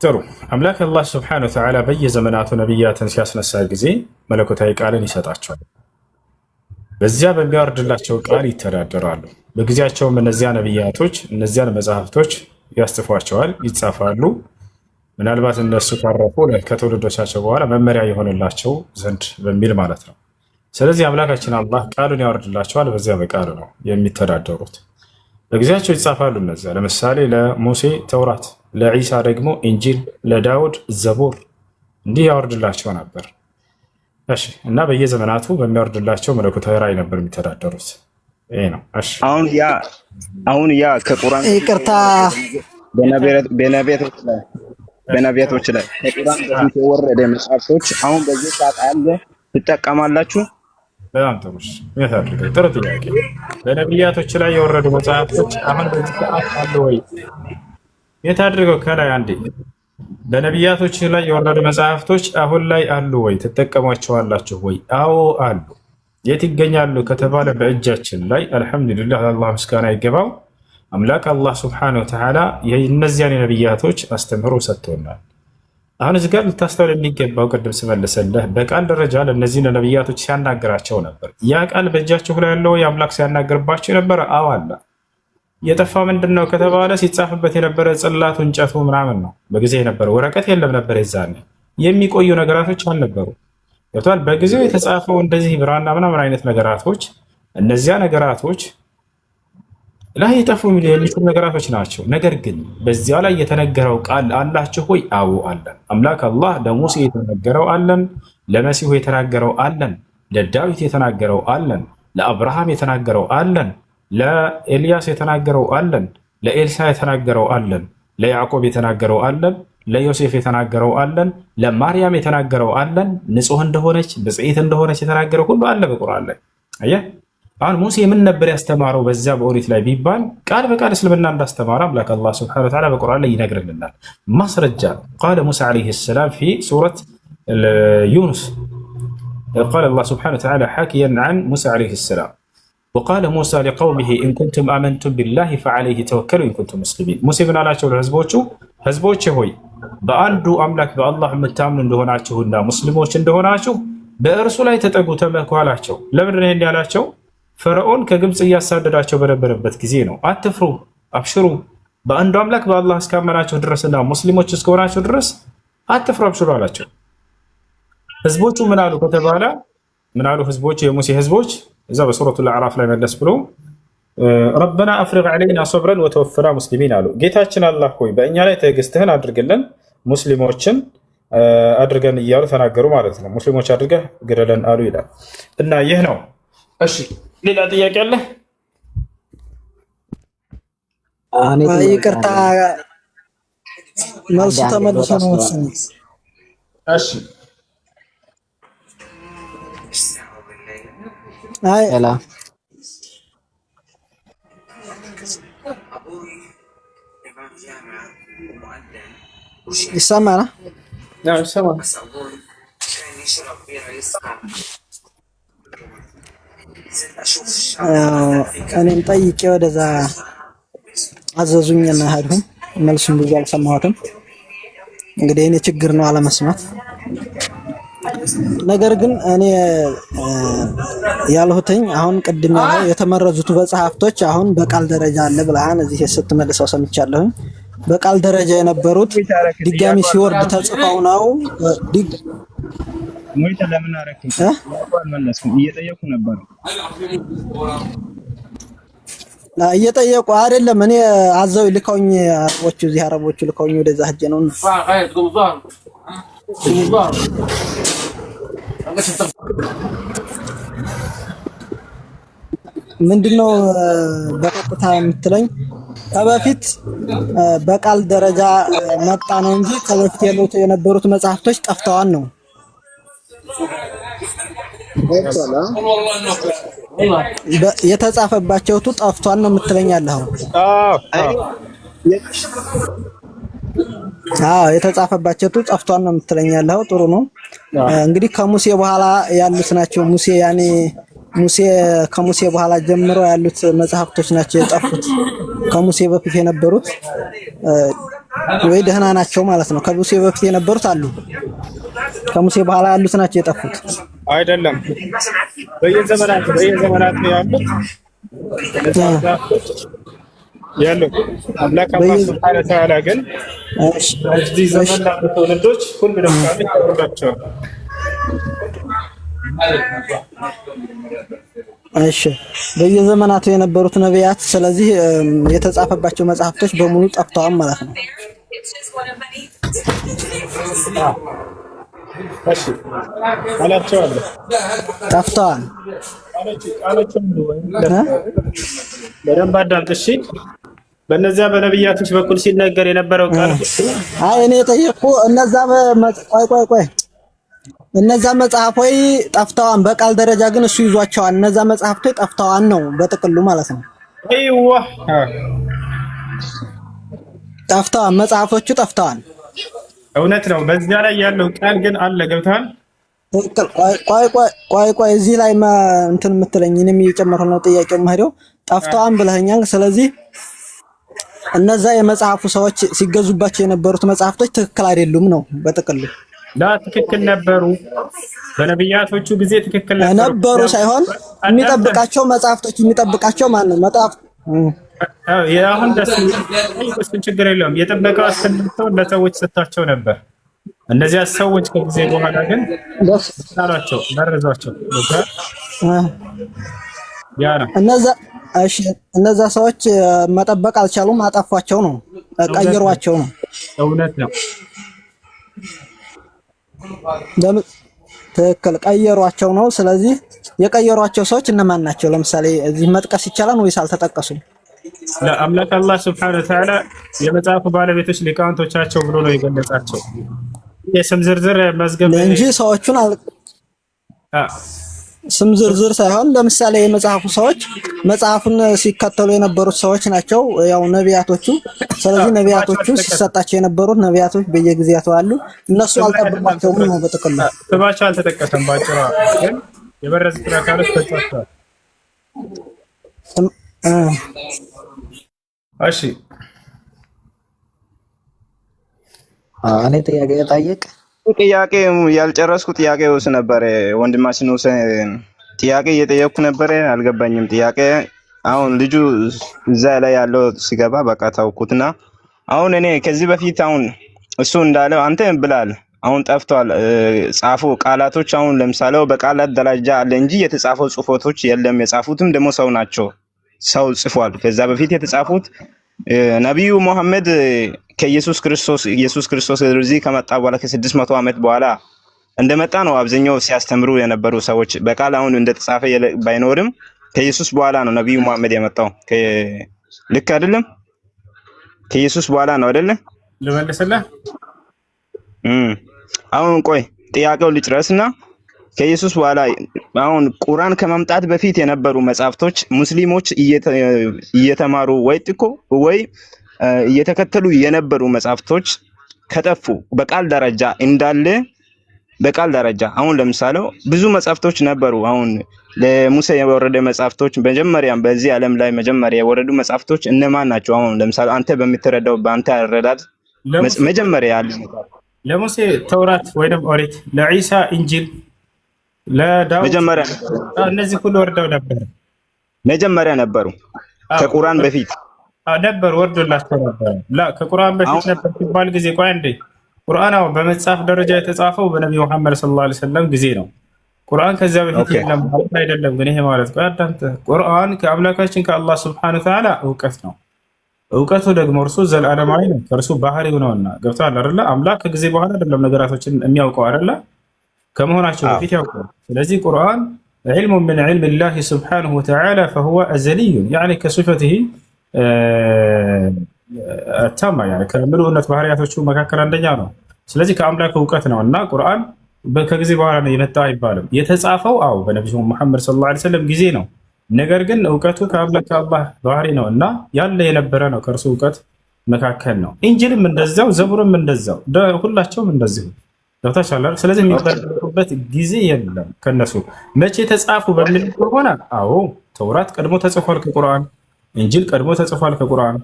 ጥሩ። አምላክ አላህ ሱብሓነሁ ወተዓላ በየዘመናቱ ነቢያትን ሲያስነሳ ጊዜ መለኮታዊ ቃልን ይሰጣቸዋል። በዚያ በሚያወርድላቸው ቃል ይተዳደራሉ። በጊዜያቸውም እነዚያ ነቢያቶች እነዚያን መጽሐፍቶች ያስጽፏቸዋል፣ ይጻፋሉ። ምናልባት እነሱ ካረፉ ከትውልዶቻቸው በኋላ መመሪያ የሆነላቸው ዘንድ በሚል ማለት ነው። ስለዚህ አምላካችን አላህ ቃሉን ያወርድላቸዋል። በዚያ በቃሉ ነው የሚተዳደሩት። በጊዜያቸው ይጻፋሉ። እነዚያ ለምሳሌ ለሙሴ ተውራት፣ ለዒሳ ደግሞ ኢንጂል፣ ለዳውድ ዘቡር እንዲህ ያወርድላቸው ነበር። እሺ። እና በየዘመናቱ በሚያወርድላቸው መለኮታዊ ራእይ ነበር የሚተዳደሩት። ይሄ ነው። እሺ። አሁን ያ ከቁርአን ይቅርታ በነቢያቶች ላይ ከቁርአን በፊት የወረደ መጽሐፍቶች አሁን በዚህ ሰዓት አለ ትጠቀማላችሁ? በጣም ጥሩ። ጥሩ ጥያቄ። በነቢያቶች ላይ የወረዱ መጽሐፍቶች አሁን በዚህ ሰዓት አሉ ወይ? የት አድርገው? ከላይ አንዴ በነቢያቶች ላይ የወረዱ መጽሐፍቶች አሁን ላይ አሉ ወይ? ትጠቀሟቸዋላችሁ ወይ? አዎ አሉ። የት ይገኛሉ ከተባለ በእጃችን ላይ። አልሐምዱሊላህ፣ አላህ ምስጋና ይገባው። አምላክ አላህ ሱብሓነሁ ወተዓላ የእነዚያን የነቢያቶች አስተምህሮ ሰጥቶናል። አሁን እዚህ ጋር ልታስተውል የሚገባው ቅድም ስመልሰልህ በቃል ደረጃ ለእነዚህ ነቢያቶች ሲያናግራቸው ነበር። ያ ቃል በእጃችሁ ላይ ያለው የአምላክ ሲያናግርባቸው ነበረ? አዎ አለ። የጠፋ ምንድን ነው ከተባለ ሲጻፍበት የነበረ ጽላቱ እንጨቱ ምናምን ነው። በጊዜ የነበረ ወረቀት የለም ነበር። የዛኔ የሚቆዩ ነገራቶች አልነበሩ። ገብቶሃል? በጊዜው የተጻፈው እንደዚህ ብራና ምናምን አይነት ነገራቶች፣ እነዚያ ነገራቶች ላይ የጠፉ የሚችሉ ነገራቶች ናቸው። ነገር ግን በዚያ ላይ የተነገረው ቃል አላችሁ ወይ? አዎ አለን። አምላክ አላህ ለሙሴ የተናገረው አለን፣ ለመሲሁ የተናገረው አለን፣ ለዳዊት የተናገረው አለን፣ ለአብርሃም የተናገረው አለን፣ ለኤልያስ የተናገረው አለን፣ ለኤልሳ የተናገረው አለን፣ ለያዕቆብ የተናገረው አለን፣ ለዮሴፍ የተናገረው አለን፣ ለማርያም የተናገረው አለን። ንጹህ እንደሆነች ብጽዕት እንደሆነች የተናገረው ሁሉ አለ በቁርአን ላይ። አየህ፣ አሁን ሙሴ ምን ነበር ያስተማረው በዛ በኦሪት ላይ ቢባል ቃል በቃል እስልምና እንዳስተማረ አምላክ አላህ ሱብሓነሁ ወተዓላ በቁርአን ላይ ይነግርልናል። ማስረጃ ቃለ ሙሳ ዓለይሂ ሰላም ፊ ሱረት ዩኑስ ቃለ አላህ ሱብሓነሁ ወተዓላ ሐኪየን ዐን ሙሳ ዓለይሂ ሰላም ወቃለ ሙሳ ሊቀውሚሂ ኢን ኩንቱም አመንቱም ቢላሂ ፈዐለይሂ ተወከሉ ኢን ኩንቱም ሙስሊሚን። ሙሴ ምን አላቸው ለህዝቦቹ? ህዝቦቼ ሆይ በአንዱ አምላክ በአላህ የምታምኑ እንደሆናችሁና ሙስሊሞች እንደሆናችሁ በእርሱ ላይ ተጠጉ ተመኩ አላቸው። ለምንድን ነው ያላቸው? ፈርዖን ከግብፅ እያሳደዳቸው በነበረበት ጊዜ ነው። አትፍሩ፣ አብሽሩ፣ በአንዱ አምላክ በአላህ እስካመናችሁ ድረስና ሙስሊሞች እስከሆናችሁ ድረስ አትፍሩ፣ አብሽሩ አላቸው። ህዝቦቹ ምን አሉ ከተባለ ምን አሉ ህዝቦቹ? የሙሴ ህዝቦች እዛ በሱረቱል አዕራፍ ላይ መለስ ብሎ ረበና አፍሪግ ዐለይና ሰብረን ወተወፈና ሙስሊሚን አሉ። ጌታችን አላህ ሆይ በእኛ ላይ ትዕግስትህን አድርግልን ሙስሊሞችን አድርገን እያሉ ተናገሩ ማለት ነው። ሙስሊሞች አድርገህ ግደለን አሉ ይላል እና ይህ ነው። እሺ ሌላ ጥያቄ አለ? ይቅርታ መልሱ ተመልሶ ነው መሰለኝ። እሺ አይ ይሰማል? ይሰማል። እኔም ጠይቄ ወደዛ አዘዙኝና ሄድኩም። መልሱን ብዙ አልሰማሁትም። እንግዲህ እኔ ችግር ነው አለመስማት። ነገር ግን እኔ ያልሁትኝ አሁን ቅድም ያለው የተመረዙት መጽሐፍቶች አሁን በቃል ደረጃ አለ ብለሃን እዚህ ስትመልሰው ሰምቻለሁኝ። በቃል ደረጃ የነበሩት ድጋሚ ሲወርድ ተጽፈው ነው። ሞይተ ለምን አረክኝ? አልመለስኩም። እየጠየቁ ነበር። እየጠየቁ አይደለም። እኔ አዘው ልከውኝ አረቦቹ እዚህ አረቦቹ ልከውኝ ወደዛ ሄጄ ነው። ምንድነው በቀጥታ የምትለኝ? ከበፊት በቃል ደረጃ መጣ ነው እንጂ ከበፊት የነበሩት መጽሐፍቶች ጠፍተዋል ነው። የተጻፈባቸው ጠፍቷል ነው የምትለኝ ያለው? አዎ የተጻፈባቸው ጠፍቷል ነው የምትለኝ ያለው? ጥሩ ነው። እንግዲህ ከሙሴ በኋላ ያሉት ናቸው። ሙሴ ከሙሴ በኋላ ጀምሮ ያሉት መጽሐፍቶች ናቸው የጠፉት። ከሙሴ በፊት የነበሩት ወይ ደህና ናቸው ማለት ነው። ከሙሴ በፊት የነበሩት አሉ። ከሙሴ በኋላ ያሉት ናቸው የጠፉት። አይደለም፣ በየዘመናት ያሉት አምላክ አላህ ሱብሓነሁ ወተዓላ ግን እዚህ ዘመን ላሉት ትውልዶች ሁሉንም ቃል ይቀርባቸዋል። እሺ በየዘመናቱ የነበሩት ነቢያት ስለዚህ የተጻፈባቸው መጽሐፍቶች በሙሉ ጠፍተዋል ማለት ነው። እሺ አላቸው አለ ጠፍተዋል። ቃሎቹ በደንብ አዳምጥ እሺ። በእነዚያ በነቢያቶች በኩል ሲነገር የነበረው ቃል አይ እኔ ጠየቅኩ። ቆይ እነዛ መጽሐፎች ጠፍተዋል። በቃል ደረጃ ግን እሱ ይዟቸዋል። እነዛ መጽሐፍቶች ጠፍተዋል ነው በጥቅሉ ማለት ነው። አይዋ ጠፍተዋል፣ መጽሐፎቹ ጠፍተዋል። እውነት ነው። በዚያ ላይ ያለው ቃል ግን አለ። ገብተዋል። ቆይ እዚህ ላይ እንትን የምትለኝ እኔም እየጨመርኩ ነው ጥያቄው ማሄደው ጠፍተዋል ብለኸኛል። ስለዚህ እነዛ የመጽሐፉ ሰዎች ሲገዙባቸው የነበሩት መጽሐፍቶች ትክክል አይደሉም ነው በጥቅሉ? ትክክል ነበሩ። በነቢያቶቹ ጊዜ ትክክል ነበሩ ሳይሆን የሚጠብቃቸው መጽሐፍቶች የሚጠብቃቸው ማን ነው? መጽሐፍ አሁን ደስ ይላል። ችግር የለውም። የጠበቀው አስተምረው ለሰዎች ሰጣቸው ነበር። እነዚያ ሰዎች ከጊዜ በኋላ ግን ታላቸው መረዟቸው ያ ነው። እነዛ ሰዎች መጠበቅ አልቻሉም፣ አጠፏቸው ነው፣ ቀየሯቸው ነው። እውነት ነው። ትክክል ቀየሯቸው ነው። ስለዚህ የቀየሯቸው ሰዎች እነማን ናቸው? ለምሳሌ እዚህ መጥቀስ ይቻላል ወይስ አልተጠቀሱም? ለአምላክ አላህ ሱብሓነሁ ወተዓላ የመጽሐፉ ባለቤቶች ሊቃውንቶቻቸው ብሎ ነው የገለጻቸው። የስም ዝርዝር መዝገብ እንጂ ሰዎቹን ስም ዝርዝር ሳይሆን ለምሳሌ የመጽሐፉ ሰዎች መጽሐፉን ሲከተሉ የነበሩት ሰዎች ናቸው፣ ያው ነቢያቶቹ። ስለዚህ ነቢያቶቹ ሲሰጣቸው የነበሩት ነቢያቶች በየጊዜያቱ አሉ። እነሱ አልጠበቋቸውም ነው በጥቅሉ። ስማቸው አልተጠቀሰም። ባጭሩ ግን የበረዙት አካሎች ተጻፈዋል። እሺ እኔ ጥያቄ ጠይቅ። ጥያቄ ያልጨረስኩ ጥያቄ ውስጥ ነበር ወንድማችን ሁሴን ጥያቄ እየጠየቅኩ ነበር። አልገባኝም ጥያቄ። አሁን ልጁ እዛ ላይ ያለው ሲገባ በቃ ታውቁትና አሁን እኔ ከዚህ በፊት አሁን እሱ እንዳለው አንተ ብላል አሁን ጠፍቷል ጻፉ ቃላቶች። አሁን ለምሳሌ በቃላት ደረጃ አለ እንጂ የተጻፈው ጽፎቶች የለም። የጻፉትም ደግሞ ሰው ናቸው፣ ሰው ጽፏል። ከዛ በፊት የተጻፉት ነብዩ መሐመድ ከኢየሱስ ክርስቶስ እዚህ ከመጣ በኋላ ከ600 ዓመት በኋላ እንደመጣ ነው አብዛኛው ሲያስተምሩ የነበሩ ሰዎች። በቃል አሁን እንደተጻፈ ባይኖርም ከኢየሱስ በኋላ ነው ነብዩ መሐመድ የመጣው። ልክ አይደለም? ከኢየሱስ በኋላ ነው አይደለ? ልመልስልህ። አሁን ቆይ ጥያቄው ልጨርስና ከኢየሱስ በኋላ አሁን ቁርአን ከመምጣት በፊት የነበሩ መጻፍቶች ሙስሊሞች እየተማሩ ወይ እየተከተሉ የነበሩ መጻፍቶች ከጠፉ በቃል ደረጃ እንዳለ በቃል ደረጃ አሁን ለምሳሌ ብዙ መጻፍቶች ነበሩ። አሁን ለሙሴ የወረደ መጻፍቶች መጀመሪያም በዚህ ዓለም ላይ መጀመሪያ የወረዱ መጻፍቶች እነማን ናቸው? አሁን ለምሳሌ አንተ በሚተረዳው በአንተ አረዳድ መጀመሪያ ያሉ ለሙሴ ተውራት ወይንም ኦሪት፣ ለዒሳ እንጂል፣ ለዳዊት መጀመሪያ እነዚህ ሁሉ ወርደው ነበር። መጀመሪያ ነበሩ ከቁርአን በፊት ነበር ወርዶላቸው ነበር። ከቁርአን በፊት ነበር ሲባል ጊዜ ቆይ እንዴ ቁርአን በመጽሐፍ ደረጃ የተጻፈው በነብዩ መሐመድ ሰለላሁ ዐለይሂ ወሰለም ጊዜ ነው። ቁርአን ከዚያ በፊት የለም ማለት አይደለም። ግን ይሄ ማለት ቆይ አዳምጥ፣ ቁርአን ከአምላካችን ከአላህ ሱብሓነሁ ወተዓላ እውቀት ነው። እውቀቱ ደግሞ እርሱ ዘላለማዊ ነው፣ ከእርሱ ባህሪው ነውና። ገብቶሃል አይደለ? አምላክ ከጊዜ በኋላ አይደለም ነገራቶችን የሚያውቀው አይደለ? ከመሆናቸው በፊት ያውቀው። ስለዚህ ቁርአን ዒልሙ ምን ዒልም ላህ ሱብሓነሁ ወተዓላ ፈሁወ አዘልዩ ያኒ ከሲፈቲሂ ታማ ያኒ ከምሉእነት ባህሪያቶቹ መካከል አንደኛ ነው። ስለዚህ ከአምላክ እውቀት ነው እና ቁርአን ከጊዜ በኋላ ነው የመጣው አይባልም። የተጻፈው በነብዩ መሐመድ ሰለላሁ ዐለይሂ ወሰለም ጊዜ ነው። ነገር ግን እውቀቱ ከአምላክ ከአላህ ባህሪ ነው እና ያለ የነበረ ነው ከእርሱ እውቀት መካከል ነው። ኢንጂልም እንደዛው፣ ዘቡርም እንደዛው፣ ሁላቸውም እንደዚሁ ገብታችኋል። ስለዚህ የሚበረበት ጊዜ የለም ከነሱ። መቼ ተጻፉ በሚል ከሆነ ተውራት ቀድሞ ተጽፏል ከቁርአን፣ ኢንጂል ቀድሞ ተጽፏል ከቁርአን፣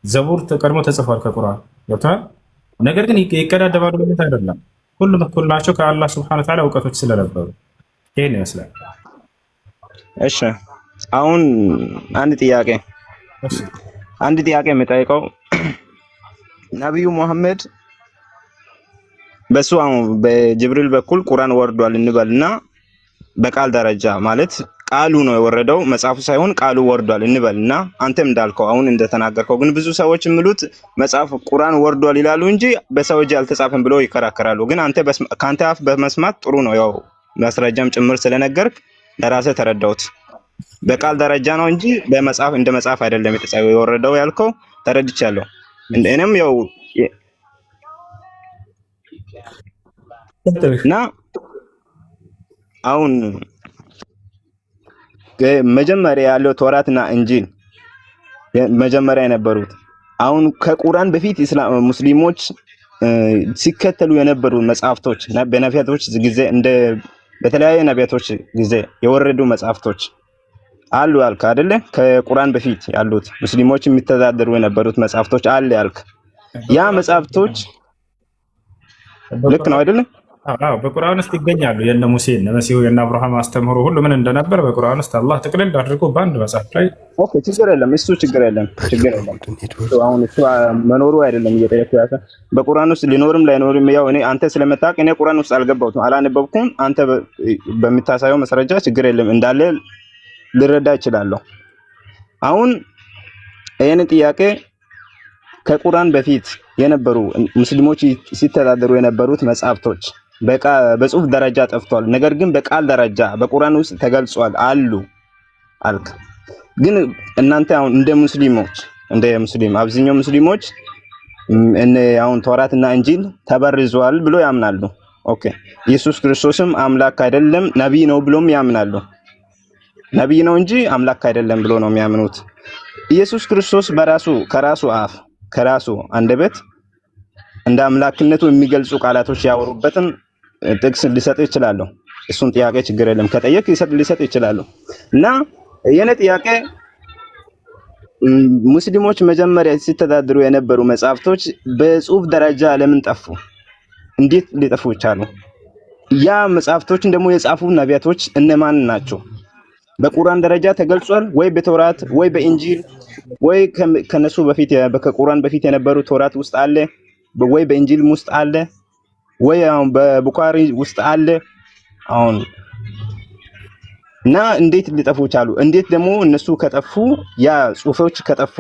ዘቡር ቀድሞ ተጽፏል ከቁርአን ገብቷል። ነገር ግን ይቀዳደማሉ ማለት አይደለም። ሁሉም እኩል ናቸው ከአላህ ሱብሓነሁ ወተዓላ እውቀቶች ስለነበሩ። ይሄን ይመስላል። እሺ አሁን አንድ ጥያቄ የምጠይቀው ነብዩ መሐመድ በሱ በጅብሪል በኩል ቁርአን ወርዷል እንበልና በቃል ደረጃ ማለት ቃሉ ነው የወረደው መጽሐፉ ሳይሆን ቃሉ ወርዷል እንበልና አንተም እንዳልከው አሁን እንደተናገርከው ግን ብዙ ሰዎች የሚሉት መጽሐፍ ቁርአን ወርዷል ይላሉ እንጂ በሰው እጅ አልተጻፈም ብለው ይከራከራሉ። ግን ካንተ አፍ በመስማት ጥሩ ነው፣ ያው ማስረጃም ጭምር ስለነገርክ ለራስህ ተረዳሁት። በቃል ደረጃ ነው እንጂ በመጽሐፍ እንደ መጽሐፍ አይደለም የተጻፈው የወረደው ያልከው ተረድቻለሁ። እኔም ያው እና አሁን መጀመሪያ ያለው ተውራትና እንጂል መጀመሪያ የነበሩት አሁን ከቁርአን በፊት ሙስሊሞች ሲከተሉ የነበሩ መጽሐፍቶች በነቢያቶች ጊዜ እንደ በተለያየ ነቢያቶች ጊዜ የወረዱ መጽሐፍቶች አሉ ያልክ አይደለ? ከቁርአን በፊት ያሉት ሙስሊሞች የሚተዳደሩ የነበሩት መጽሐፍቶች አለ ያልክ። ያ መጽሐፍቶች ልክ ነው አይደለ? በቁርአን ውስጥ ይገኛሉ። የነ ሙሴ የነ መሲሁ የነ አብርሃም አስተምህሮ ሁሉ ምን እንደነበር በቁርአን ውስጥ አላህ ጥቅልል አድርጎ በአንድ መጽሐፍ ላይ ችግር የለም። ችግር የለም። አሁን እሱ መኖሩ አይደለም እየጠየኩ ያለ በቁርአን ውስጥ ሊኖርም ላይኖርም ያው አንተ ስለመታወቅ እኔ ቁርአን ውስጥ አልገባሁትም አላነበብኩም። አንተ በሚታሳየው መስረጃ ችግር የለም እንዳለ ልረዳ እችላለሁ። አሁን ይሄን ጥያቄ ከቁርአን በፊት የነበሩ ሙስሊሞች ሲተዳደሩ የነበሩት መጽሐፍቶች በጽሁፍ ደረጃ ጠፍቷል፣ ነገር ግን በቃል ደረጃ በቁርአን ውስጥ ተገልጿል አሉ አልክ። ግን እናንተ አሁን እንደ ሙስሊም አብዛኛው ሙስሊሞች አሁን ተውራትና እንጂል ተበርዟል ብሎ ያምናሉ። ኦኬ ኢየሱስ ክርስቶስም አምላክ አይደለም ነብይ ነው ብሎም ያምናሉ። ነብይ ነው እንጂ አምላክ አይደለም ብሎ ነው የሚያምኑት። ኢየሱስ ክርስቶስ በራሱ ከራሱ አንደበት እንደ አምላክነቱ የሚገልጹ ቃላቶች ያወሩበትን ጥቅስ ሊሰጥ ይችላል። እሱን ጥያቄ ችግር የለም ከጠየቅ ሊሰጥ ይችላል። እና የኔ ጥያቄ ሙስሊሞች መጀመሪያ ሲተዳደሩ የነበሩ መጽሐፍቶች በጽሁፍ ደረጃ ለምን ጠፉ? እንዴት ሊጠፉ ይቻሉ? ያ መጽሐፍቶችን ደግሞ የጻፉ ነቢያቶች እነማን ናቸው? በቁርአን ደረጃ ተገልጿል ወይ በተውራት ወይ በኢንጂል ወይ ከነሱ በፊት ከቁርአን በፊት የነበሩ ተውራት ውስጥ አለ ወይ በኢንጂል ውስጥ አለ ወይ አሁን በቡኻሪ ውስጥ አለ? አሁን እና እንዴት ሊጠፉ ቻሉ? እንዴት ደግሞ እነሱ ከጠፉ ያ ጽሁፎች ከጠፉ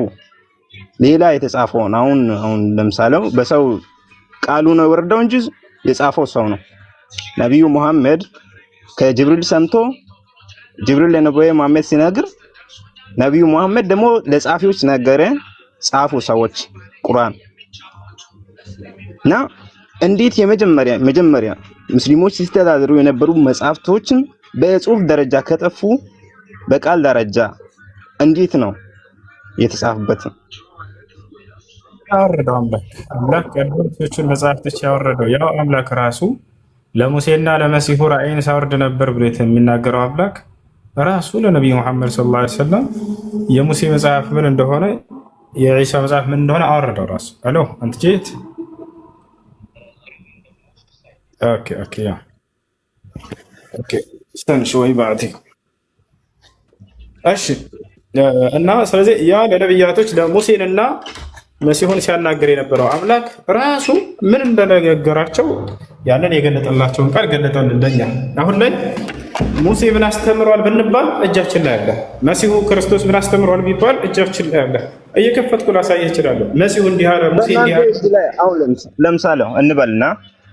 ሌላ የተጻፈውን አሁን ለምሳሌ በሰው ቃሉ ነው የወረደው እንጂ የጻፈው ሰው ነው። ነብዩ መሐመድ ከጅብሪል ሰምቶ ጅብሪል ለነብዩ መሐመድ ሲነግር ነብዩ መሐመድ ደግሞ ለጻፊዎች ነገረ፣ ጻፉ ሰዎች ቁርአን እና እንዴት መጀመሪያ ሙስሊሞች ሲተዳደሩ የነበሩ መጽሐፍቶችን በጽሁፍ ደረጃ ከጠፉ በቃል ደረጃ እንዴት ነው የተጻፈበት? ያወረደው አምላክ ቀደምቶቹን መጽሐፍቶች ያወረደው ያው አምላክ ራሱ ለሙሴና ለመሲሁ ራእይን ሳወርድ ነበር ብሎ የሚናገረው አምላክ ራሱ ለነብዩ መሐመድ ሰለላሁ ዐለይሂ ወሰለም የሙሴ መጽሐፍ ምን እንደሆነ የኢሳ መጽሐፍ ምን እንደሆነ አወረደው ራሱ። አሎ አንተ ጄት ኦኬ ያ ኦኬ استنى شوي بعدين እሺ እና ስለዚህ ያ ለነብያቶች ለሙሴንና መሲሁን ሲያናገር የነበረው አምላክ ራሱ ምን እንደነገራቸው ያንን የገለጠላቸውን ቃል ገለጠልን ለኛ። አሁን ላይ ሙሴ ምን አስተምሯል ብንባል እጃችን ላይ አለ። መሲሁ ክርስቶስ ምን አስተምሯል ቢባል እጃችን ላይ አለ። እየከፈትኩ ላሳየህ እችላለሁ። መሲሁ እንዲህ አለ፣ ሙሴ እንዲህ አለ። አሁን ለምሳሌ እንበልና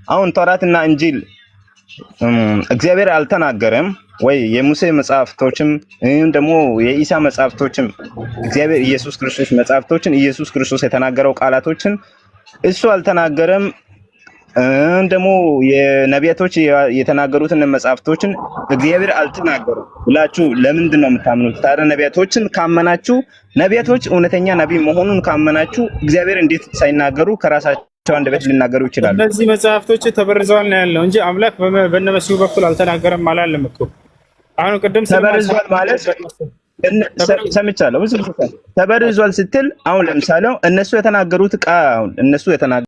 አሁን ተውራትና እንጂል እግዚአብሔር አልተናገረም ወይ? የሙሴ መጽሐፍቶችም ደግሞ የኢሳ መጽሐፍቶችም እግዚአብሔር ኢየሱስ ክርስቶስ መጽሐፍቶችን ኢየሱስ ክርስቶስ የተናገረው ቃላቶችን እሱ አልተናገረም። ደግሞ የነቢያቶች የተናገሩትን መጽሐፍቶችን እግዚአብሔር አልተናገሩም ብላችሁ ለምንድን ነው የምታምኑት? ታዲያ ነቢያቶችን ካመናችሁ ነቢያቶች እውነተኛ ነቢይ መሆኑን ካመናችሁ እግዚአብሔር እንዴት ሳይናገሩ ከራሳቸው አንደበት ሊናገሩ ይችላሉ? እነዚህ መጽሐፍቶች ተበርዘዋል ነው ያለው እንጂ አምላክ በነመሲሁ በኩል አልተናገረም አላለም እኮ። አሁን ቅድም ተበርዟል ማለት ሰምቻለሁ። ተበርዟል ስትል አሁን ለምሳሌ እነሱ የተናገሩት ቃል